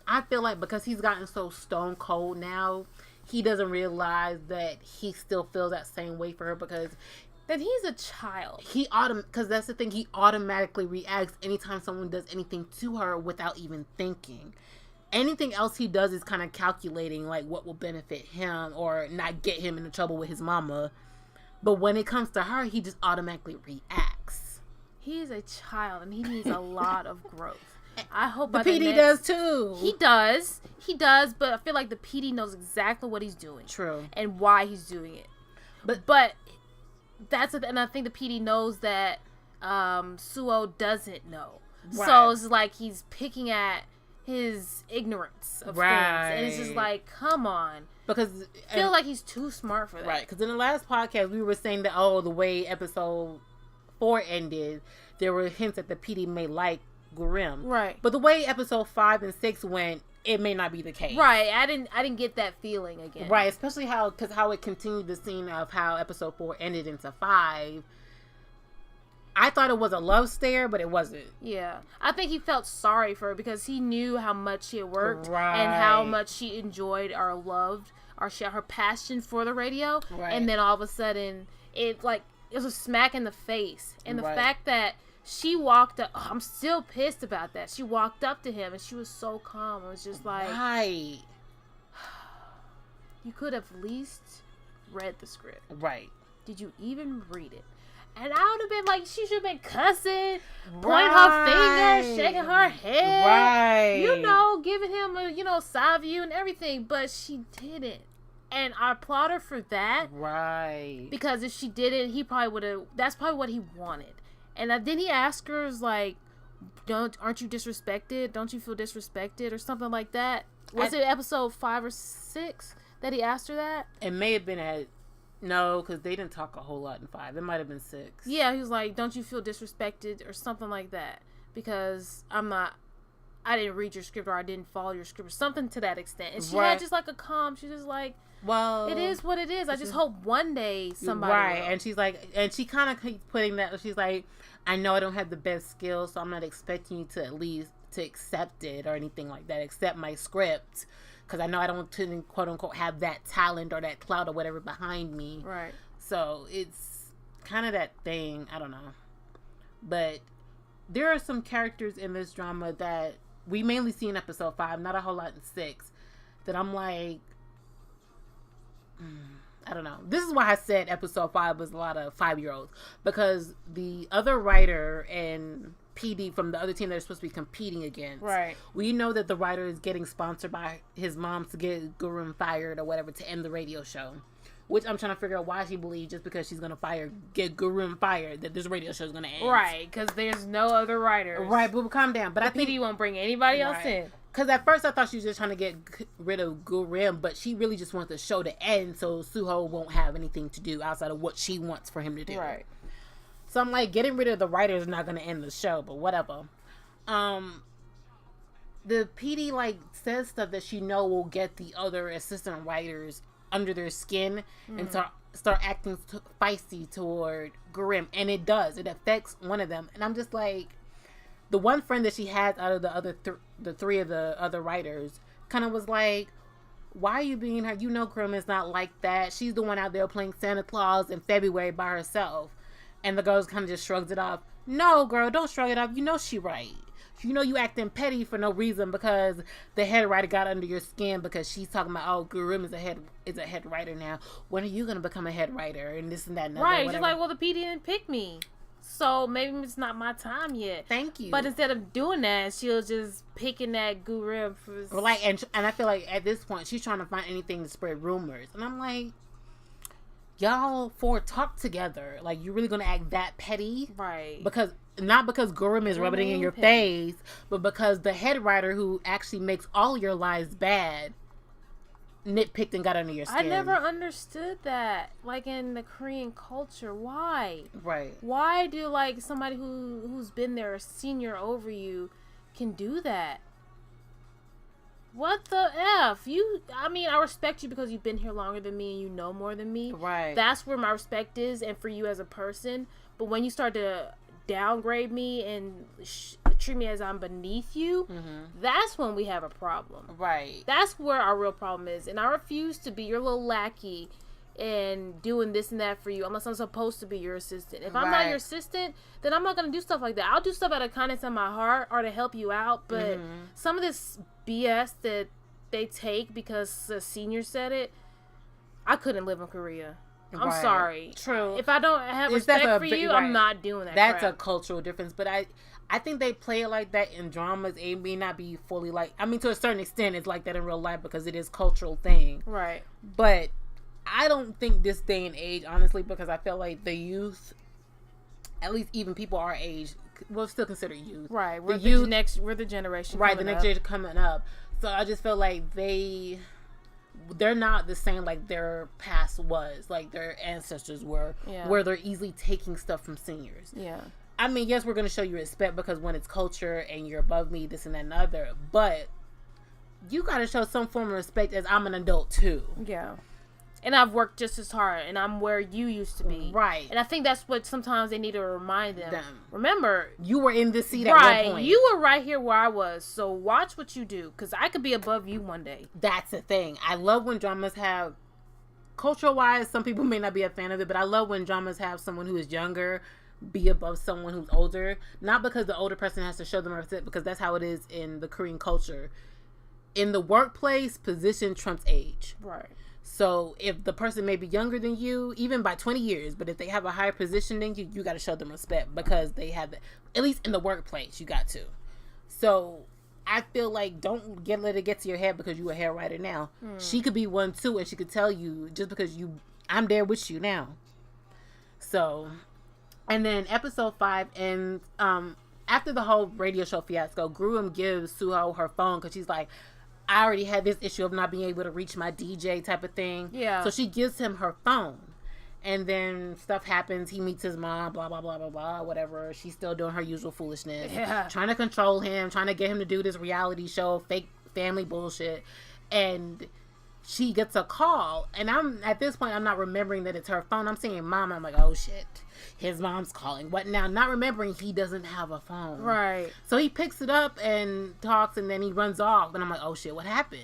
I feel like because he's gotten so stone cold now, he doesn't realize that he still feels that same way for her because then he's a child. Because that's the thing, he automatically reacts anytime someone does anything to her without even thinking. Anything else he does is kind of calculating, like, what will benefit him or not get him into trouble with his mama. But when it comes to her, he just automatically reacts. He is a child, and he needs a lot of growth. I hope the PD does, too. He does, but I feel like the PD knows exactly what he's doing. True. And why he's doing it. But and I think the PD knows that Suo doesn't know. Right. So it's like he's picking at his ignorance of things, and it's just like, come on, because I feel like he's too smart for that. Right? Because in the last podcast we were saying that the way episode 4 ended, there were hints that the PD may like Grimm, right? But the way episode 5 and 6 went, it may not be the case, right? I didn't get that feeling again, right? Especially how it continued the scene of how episode 4 ended into 5. I thought it was a love stare, but it wasn't. Yeah. I think he felt sorry for her because he knew how much she had worked right. and how much she enjoyed or loved her passion for the radio. Right. And then all of a sudden, it was a smack in the face. And the fact that she walked up, I'm still pissed about that. She walked up to him and she was so calm. It was just like, right. You could have at least read the script. Right. Did you even read it? And I would have been like, she should have been cussing, pointing her finger, shaking her head. Right. Giving him a side view and everything. But she didn't. And I applaud her for that. Right. Because if she didn't, he probably would have, that's probably what he wanted. And then he asked her, like, aren't you disrespected? Don't you feel disrespected? Or something like that. Was it episode 5 or 6 that he asked her that? It may have been no, because they didn't talk a whole lot in 5. It might have been 6. Yeah, he was like, don't you feel disrespected or something like that? Because I didn't read your script or I didn't follow your script or something to that extent. And she had just like a calm, she just like, well, it is what it is. I just hope one day somebody will. And she's like, and she kind of keeps putting that, she's like, I know I don't have the best skills, so I'm not expecting you to at least to accept it or anything like that, accept my script. Because I know I don't, quote unquote, have that talent or that clout or whatever behind me. Right. So it's kind of that thing. I don't know. But there are some characters in this drama that we mainly see in episode 5, not a whole lot in 6, that I'm like, I don't know. This is why I said episode 5 was a lot of 5-year-olds, because the other writer and PD from the other team they're supposed to be competing against. Right. We know that the writer is getting sponsored by his mom to get Gurren fired or whatever to end the radio show. Which I'm trying to figure out why she believes just because she's going to get Gurren fired that this radio show is going to end. Right, because there's no other writers. Right, but calm down. But I think PD won't bring anybody else in. Because at first I thought she was just trying to get rid of Gurren, but she really just wants the show to end so Suho won't have anything to do outside of what she wants for him to do. Right. So I'm like, getting rid of the writer is not going to end the show, but whatever. The PD like says stuff that she know will get the other assistant writers under their skin and start acting feisty toward Gurren, and it does. It affects one of them, and I'm just like, the one friend that she has out of the other the three of the other writers kind of was like, why are you being her? You know Gurren is not like that. She's the one out there playing Santa Claus in February by herself. And the girl kind of just shrugs it off. No, girl, don't shrug it off. You know she right. You know you acting petty for no reason because the head writer got under your skin because she's talking about, oh, Gurren is a head writer now. When are you going to become a head writer? And this and that and right, just like, well, the PD didn't pick me. So maybe it's not my time yet. Thank you. But instead of doing that, she was just picking at Gurren for... Like, and I feel like at this point, she's trying to find anything to spread rumors. And I'm like, y'all four talk together. Like, you really gonna act that petty? Right. Because not because Gurren is rubbing it in your face, but because the head writer who actually makes all your lies bad nitpicked and got under your skin. I never understood that. Like in the Korean culture, why? Right. Why do like somebody who's been there, a senior over you, can do that? What the F? I mean, I respect you because you've been here longer than me and you know more than me. Right. That's where my respect is, and for you as a person. But when you start to downgrade me and treat me as I'm beneath you, that's when we have a problem. Right. That's where our real problem is. And I refuse to be your little lackey and doing this and that for you unless I'm supposed to be your assistant. If I'm not your assistant, then I'm not going to do stuff like that. I'll do stuff out of kindness in my heart or to help you out. But some of this BS that they take because a senior said it, I couldn't live in Korea. I'm sorry. True. If I don't have respect for you, I'm not doing that. That's crap. a cultural difference. But I think they play it like that in dramas. It may not be fully like, I mean, to a certain extent, it's like that in real life because it is a cultural thing. Right. But I don't think this day and age, honestly, because I feel like the youth, at least even people our age, will still consider youth. Right. We're the generation. Right. The next generation coming up. So I just feel like they're not the same like their past was, like their ancestors were, where they're easily taking stuff from seniors. Yeah. I mean, yes, we're going to show you respect because when it's culture and you're above me, this and that and other, but you got to show some form of respect as I'm an adult too. Yeah. And I've worked just as hard and I'm where you used to be. Right. And I think that's what sometimes they need to remind them. Remember, you were in this seat at one point. You were right here where I was. So watch what you do because I could be above you one day. That's the thing. I love when dramas have, cultural wise, some people may not be a fan of it, but I love when dramas have someone who is younger be above someone who's older. Not because the older person has to show them respect, because that's how it is in the Korean culture. In the workplace, position trumps age. Right. So if the person may be younger than you, even by 20 years, but if they have a higher position than you, you got to show them respect because they have that. At least in the workplace, you got to. So I feel like don't let it get to your head because you're a hair writer now. She could be one too, and she could tell you just because I'm there with you now. So, and then episode 5 ends after the whole radio show fiasco. Gurren gives Suho her phone because she's like, I already had this issue of not being able to reach my DJ type of thing. Yeah. So she gives him her phone. And then stuff happens. He meets his mom, blah, blah, blah, blah, blah, whatever. She's still doing her usual foolishness. Yeah. Trying to control him, trying to get him to do this reality show, fake family bullshit. And she gets a call. And at this point, I'm not remembering that it's her phone. I'm saying mom. I'm like, oh, shit. His mom's calling. What now? Not remembering he doesn't have a phone. Right. So he picks it up and talks, and then he runs off. And I'm like, oh, shit, what happened?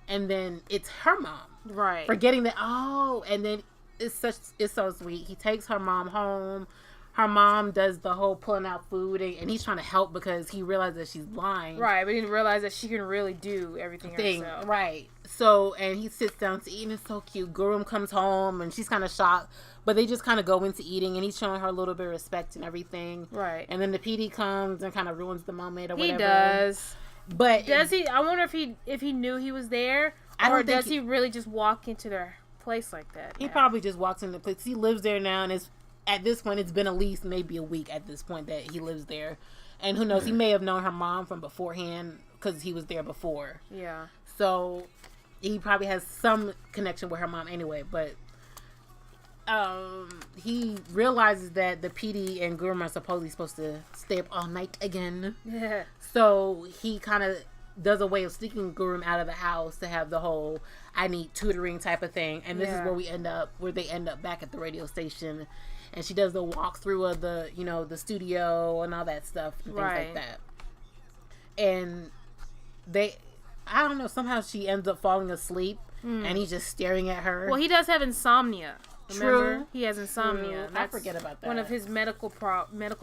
And then it's her mom. Right. Forgetting that, and then it's so sweet. He takes her mom home. Her mom does the whole pulling out food, and he's trying to help because he realizes that she's blind. Right, but he didn't realize that she can really do everything herself. Right. So, and he sits down to eat, and it's so cute. Gurum comes home, and she's kind of shocked, but they just kind of go into eating, and he's showing her a little bit of respect and everything. Right. And then the PD comes and kind of ruins the moment or whatever. He does. But does he? I wonder if he knew he was there, or does he really just walk into their place like that? He probably just walks into the place. He lives there now, and at this point, it's been at least maybe a week at this point that he lives there. And who knows, he may have known her mom from beforehand because he was there before. Yeah. So he probably has some connection with her mom anyway, but he realizes that the PD and Gurum are supposed to stay up all night again. Yeah. So he kind of does a way of sneaking Gurum out of the house to have the whole I need tutoring type of thing. And this is where they end up back at the radio station. And she does the walkthrough of the, the studio and all that stuff and things like that. And I don't know, somehow she ends up falling asleep and he's just staring at her. Well, he does have insomnia. Remember? True. He has insomnia. True. I forget about that. One of his medical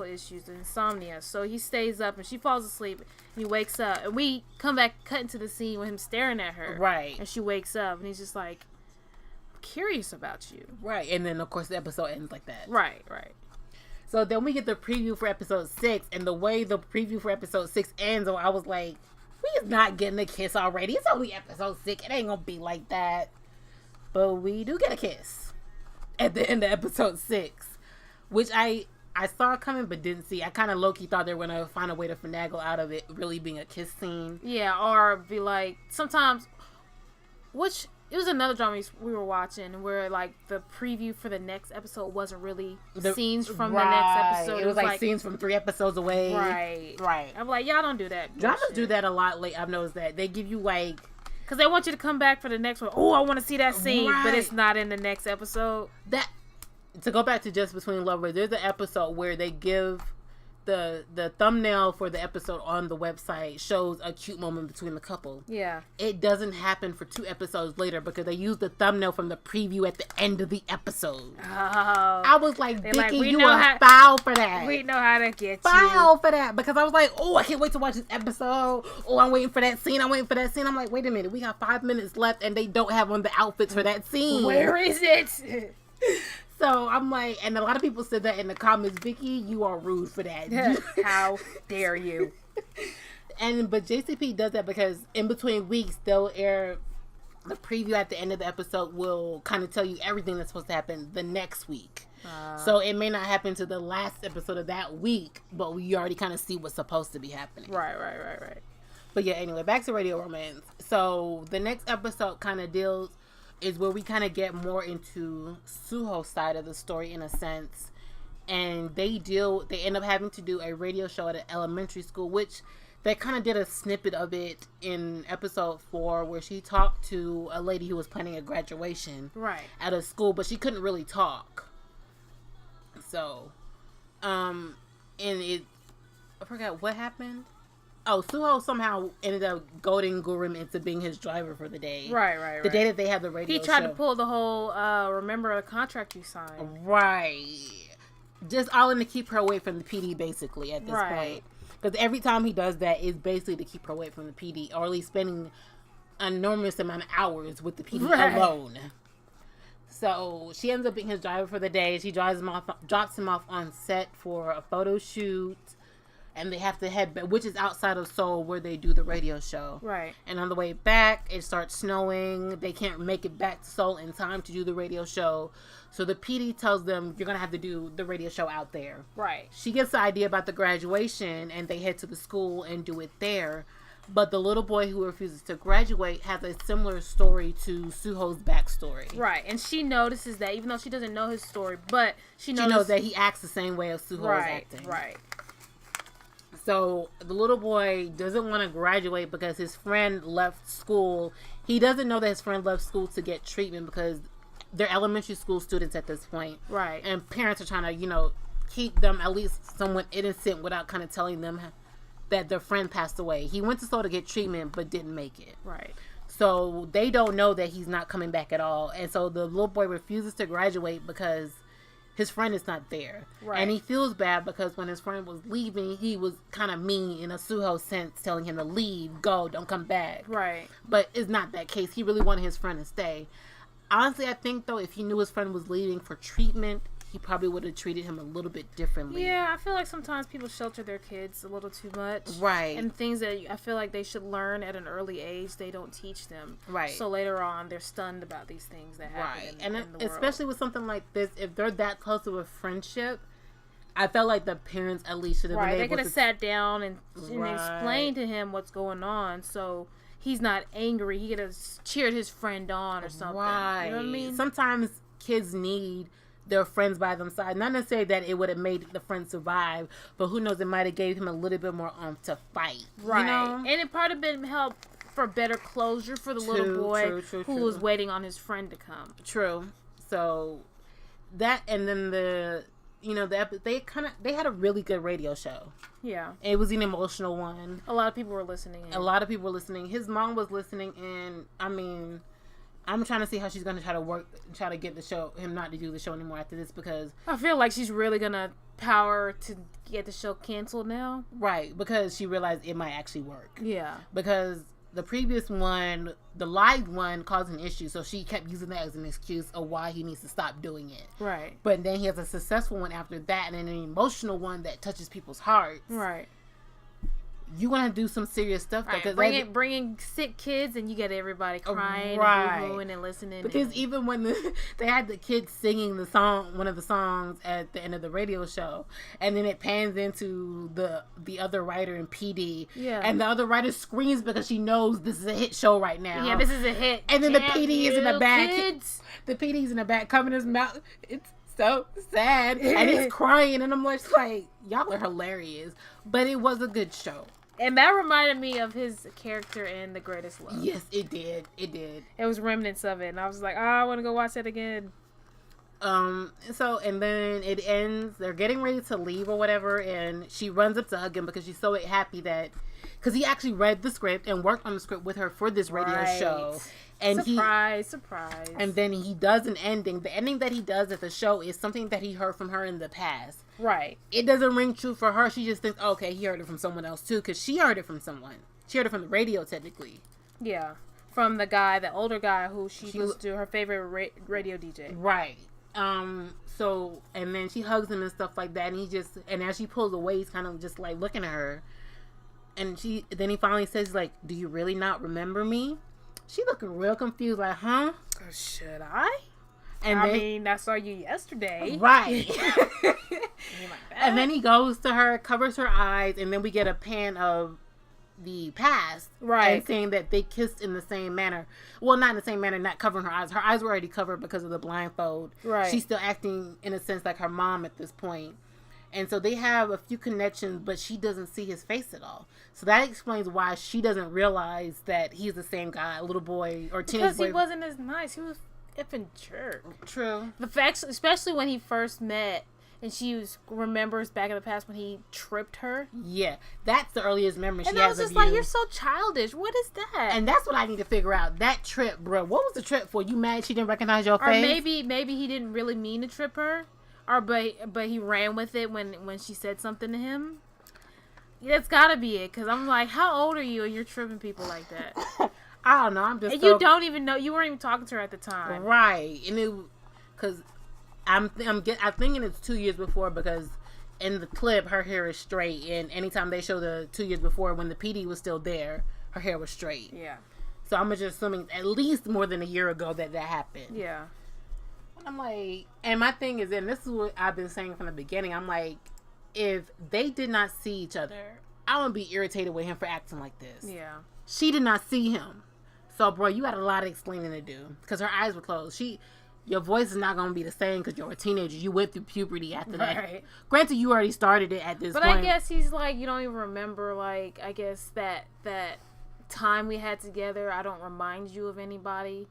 issues, insomnia. So he stays up and she falls asleep and he wakes up. And we cut into the scene with him staring at her. Right. And she wakes up and he's just like, curious about you. Right. And then, of course, the episode ends like that. Right. So then we get the preview for episode 6. And the way the preview for episode 6 ends, I was like, we is not getting a kiss already. It's only episode 6. It ain't gonna be like that. But we do get a kiss at the end of episode 6, which I saw coming but didn't see. I kind of low-key thought they were going to find a way to finagle out of it really being a kiss scene. Yeah, or be like, sometimes, which, it was another drama we were watching where, like, the preview for the next episode wasn't really scenes from the next episode. It was like scenes from 3 episodes away. Right. I'm like, y'all don't do that. Dramas do that a lot lately. I've noticed that. They give you, like... Because they want you to come back for the next one. Oh, I want to see that scene, but it's not in the next episode. To go back to Just Between Lovers, there's an episode where they give the thumbnail for the episode on the website shows a cute moment between the couple. Yeah. It doesn't happen for 2 episodes later because they use the thumbnail from the preview at the end of the episode. Oh. I was like, Vicky, like, you are foul for that. We know how to get foul for that. Because I was like, oh, I can't wait to watch this episode. Oh, I'm waiting for that scene. I'm like, wait a minute. We got 5 minutes left and they don't have on the outfits for that scene. Where is it? So I'm like, and a lot of people said that in the comments, Vicky, you are rude for that. How dare you? But JCP does that because in between weeks, they'll air the preview at the end of the episode will kind of tell you everything that's supposed to happen the next week. So it may not happen to the last episode of that week, but we already kind of see what's supposed to be happening. Right. But yeah, anyway, back to Radio Romance. So the next episode kind of is where we kind of get more into Suho's side of the story in a sense. And they end up having to do a radio show at an elementary school, which they kind of did a snippet of it in episode 4 where she talked to a lady who was planning a graduation at a school, but she couldn't really talk. So, I forgot what happened. Oh, Suho somehow ended up goading Gurum into being his driver for the day. Right. The day that they had the radio show. He tried to pull the whole, remember a contract you signed. Right. Just all in to keep her away from the PD, basically, at this point. Because every time he does that, it's basically to keep her away from the PD, or at least spending an enormous amount of hours with the PD alone. So she ends up being his driver for the day. She drops him off on set for a photo shoot. And they have to head back, which is outside of Seoul where they do the radio show. Right. And on the way back, it starts snowing. They can't make it back to Seoul in time to do the radio show. So the PD tells them, you're going to have to do the radio show out there. Right. She gets the idea about the graduation, and they head to the school and do it there. But the little boy who refuses to graduate has a similar story to Suho's backstory. Right. And she notices that, even though she doesn't know his story, but she knows that he acts the same way as Suho is acting. Right. So the little boy doesn't want to graduate because his friend left school. He doesn't know that his friend left school to get treatment because they're elementary school students at this point. Right. And parents are trying to, keep them at least somewhat innocent without kind of telling them that their friend passed away. He went to school to get treatment but didn't make it. Right. So they don't know that he's not coming back at all. And so the little boy refuses to graduate because his friend is not there. Right. And he feels bad because when his friend was leaving, he was kind of mean in a Suho sense, telling him to leave, go, don't come back. Right. But it's not that case. He really wanted his friend to stay. Honestly, I think, though, if he knew his friend was leaving for treatment, he probably would have treated him a little bit differently. Yeah, I feel like sometimes people shelter their kids a little too much. Right. And things that I feel like they should learn at an early age, they don't teach them. Right. So later on, they're stunned about these things that happen in the world. Especially with something like this, if they're that close of a friendship, I felt like the parents at least should have been able to... They could have sat down and explained to him what's going on, so he's not angry. He could have cheered his friend on or something. Right. You know what I mean? Sometimes kids need their friends by their side. Not necessarily that it would have made the friend survive, but who knows, it might have gave him a little bit more to fight. Right. You know? And it probably been help for better closure for the little boy who was waiting on his friend to come. True. So that, and then they had a really good radio show. Yeah. It was an emotional one. A lot of people were listening in. A lot of people were listening. His mom was listening, and I mean, I'm trying to see how she's going to try to get him not to do the show anymore after this, because I feel like she's really going to power to get the show canceled now. Right, because she realized it might actually work. Yeah. Because the previous one, the live one, caused an issue, so she kept using that as an excuse of why he needs to stop doing it. Right. But then he has a successful one after that, and then an emotional one that touches people's hearts. Right. You want to do some serious stuff, though. Right. Bringing sick kids, and you get everybody crying and boo-hooing and listening. Because even when they had the kids singing one of the songs at the end of the radio show, and then it pans into the other writer in PD, and the other writer screams because she knows this is a hit show right now. Yeah, this is a hit. And then the PD is in the back. The PD's in the back, covering his mouth. It's so sad, and he's crying, and I'm like, y'all are hilarious. But it was a good show. And that reminded me of his character in The Greatest Love. Yes, it did. It did. It was remnants of it, and I was like, I want to go watch that again. So, and then it ends, they're getting ready to leave or whatever, and she runs up to hug him because she's so happy because he actually read the script and worked on the script with her for this radio show. And surprise. And then he does an ending. The ending that he does at the show is something that he heard from her in the past. Right. It doesn't ring true for her. She just thinks, okay, he heard it from someone else too, because she heard it from someone. She heard it from the radio, technically. Yeah. From the older guy who she was to her favorite radio DJ. Right. So, and then she hugs him and stuff like that, and as she pulls away, he's kind of just like looking at her. And then he finally says, like, do you really not remember me? She looking real confused, like, huh? Should I? And I mean, I saw you yesterday. Right. And then he goes to her, covers her eyes, and then we get a pan of the past. Right. And saying that they kissed in the same manner. Well, not in the same manner, not covering her eyes. Her eyes were already covered because of the blindfold. Right. She's still acting, in a sense, like her mom at this point. And so they have a few connections, but she doesn't see his face at all. So that explains why she doesn't realize that he's the same guy, a little boy or teenage boy. Because he wasn't as nice. He was effing jerk. True. The fact, especially when he first met, and remembers back in the past when he tripped her. Yeah, that's the earliest memory she has of you. And I was just like, you're so childish. What is that? And that's what I need to figure out. That trip, bro. What was the trip for? You mad she didn't recognize your face? Or maybe he didn't really mean to trip her. Or but he ran with it when she said something to him. That's gotta be it. Because I'm like, how old are you and you're tripping people like that? I don't know. I'm just. And you don't even know. You weren't even talking to her at the time, right? And because I'm thinking it's 2 years before, because in the clip her hair is straight, and anytime they show the 2 years before when the PD was still there, her hair was straight. Yeah. So I'm just assuming at least more than a year ago that happened. Yeah. I'm like, and my thing is, and this is what I've been saying from the beginning, I'm like, if they did not see each other, I would be irritated with him for acting like this. Yeah. She did not see him. So, bro, you had a lot of explaining to do. Because her eyes were closed. Your voice is not going to be the same because you're a teenager. You went through puberty after that. Right. Granted, you already started it at this point. But I guess he's like, you don't even remember, like, I guess that time we had together, I don't remind you of anybody.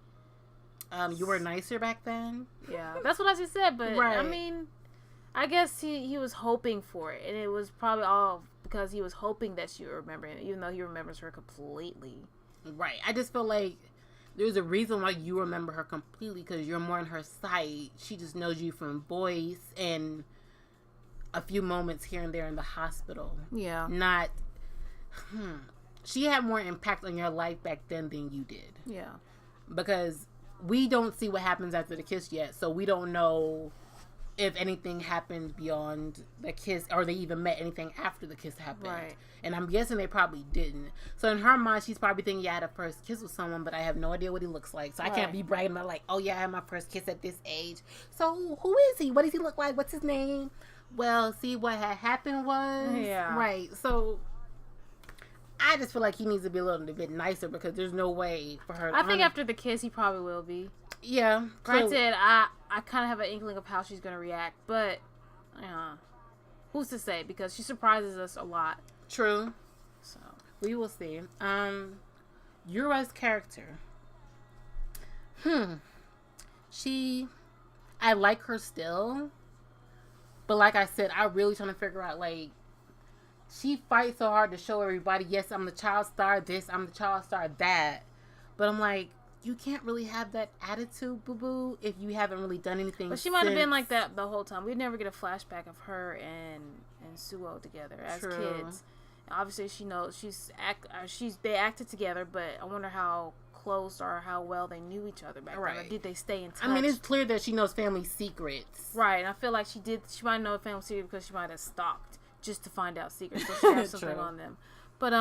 You were nicer back then? Yeah, that's what I just said, but right. I mean, I guess he was hoping for it, and it was probably all because he was hoping that she would remember him, even though he remembers her completely. Right. I just feel like there's a reason why you remember her completely, because you're more in her sight. She just knows you from voice and a few moments here and there in the hospital. Yeah. Not, she had more impact on your life back then than you did. Yeah. Because we don't see what happens after the kiss yet, so we don't know if anything happened beyond the kiss, or they even met anything after the kiss happened. Right. And I'm guessing they probably didn't. So in her mind, she's probably thinking, yeah, I had a first kiss with someone, but I have no idea what he looks like. So I can't be bragging about, like, oh yeah, I had my first kiss at this age. So who is he? What does he look like? What's his name? Well, see, what had happened was... Yeah. Right. So I just feel like he needs to be a little bit nicer, because there's no way for her... I think after the kiss, he probably will be. Yeah. Granted, I kind of have an inkling of how she's going to react, but who's to say? Because she surprises us a lot. True. So we will see. Yura's character. I like her still, but like I said, I'm really trying to figure out, like, she fights so hard to show everybody, yes, I'm the child star this, I'm the child star that, but I'm like, you can't really have that attitude, boo-boo, if you haven't really done anything. But she might have been like that the whole time. We'd never get a flashback of her and Suo together as kids. Obviously, she knows they acted together, but I wonder how close or how well they knew each other back then. Or did they stay in touch? I mean, it's clear that she knows family secrets. Right, and I feel like she might know a family secret because she might have stalked just to find out secrets, so she has something on them. But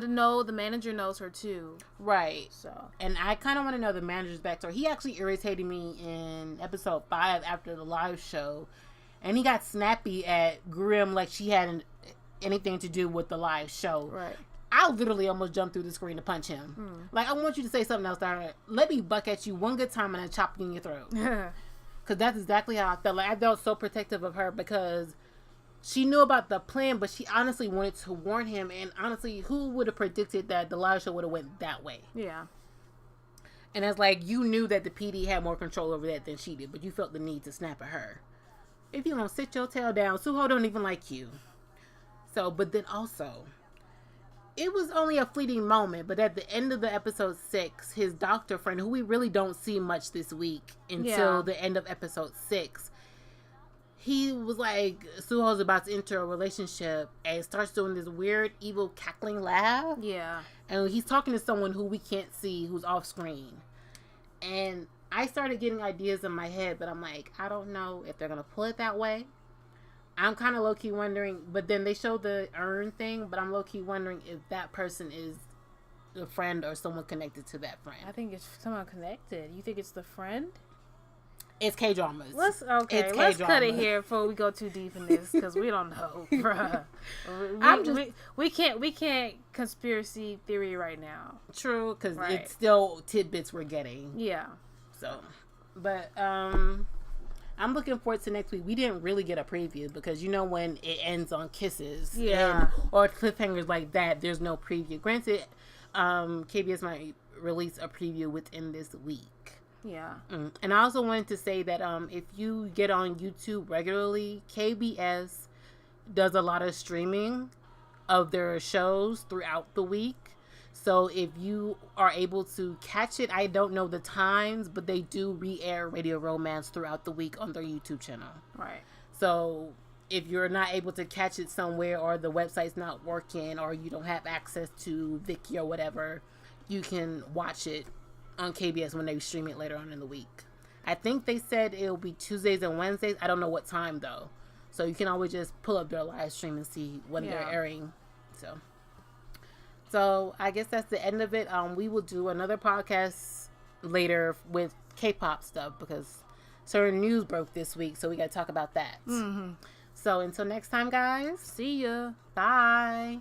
no, the manager knows her too. Right. So, and I kind of want to know the manager's backstory. He actually irritated me in episode 5 after the live show, and he got snappy at Grimm like she hadn't anything to do with the live show. Right. I literally almost jumped through the screen to punch him. Like, I want you to say something else, Dara. Let me buck at you one good time and then chop you in your throat. Because that's exactly how I felt. Like, I felt so protective of her because she knew about the plan, but she honestly wanted to warn him. And honestly, who would have predicted that the live show would have went that way? Yeah. And it's like, you knew that the PD had more control over that than she did, but you felt the need to snap at her. If you don't sit your tail down, Suho don't even like you. So, but then also, it was only a fleeting moment, but at the end of the episode 6, his doctor friend, who we really don't see much this week until the end of episode 6, he was like, Suho's about to enter a relationship, and starts doing this weird, evil, cackling laugh. Yeah. And he's talking to someone who we can't see, who's off screen. And I started getting ideas in my head, but I'm like, I don't know if they're going to pull it that way. I'm kind of low-key wondering, but then they showed the urn thing, but I'm low-key wondering if that person is a friend or someone connected to that friend. I think it's someone connected. You think it's the friend? It's K-dramas. Let's cut it here before we go too deep in this, because we don't know, bruh. We can't conspiracy theory right now. True, because it's still tidbits we're getting. Yeah. So, but I'm looking forward to next week. We didn't really get a preview because you know when it ends on kisses, or cliffhangers like that, there's no preview. Granted, KBS might release a preview within this week. Yeah. And I also wanted to say that if you get on YouTube regularly, KBS does a lot of streaming of their shows throughout the week. So if you are able to catch it, I don't know the times, but they do re-air Radio Romance throughout the week on their YouTube channel. Right. So if you're not able to catch it somewhere, or the website's not working, or you don't have access to Viki or whatever, you can watch it on KBS when they stream it later on in the week. I think they said it'll be Tuesdays and Wednesdays. I don't know what time though. So you can always just pull up their live stream and see when they're airing. So I guess that's the end of it. We will do another podcast later with K-pop stuff because certain news broke this week, so we got to talk about that. So until next time, guys. See ya. Bye.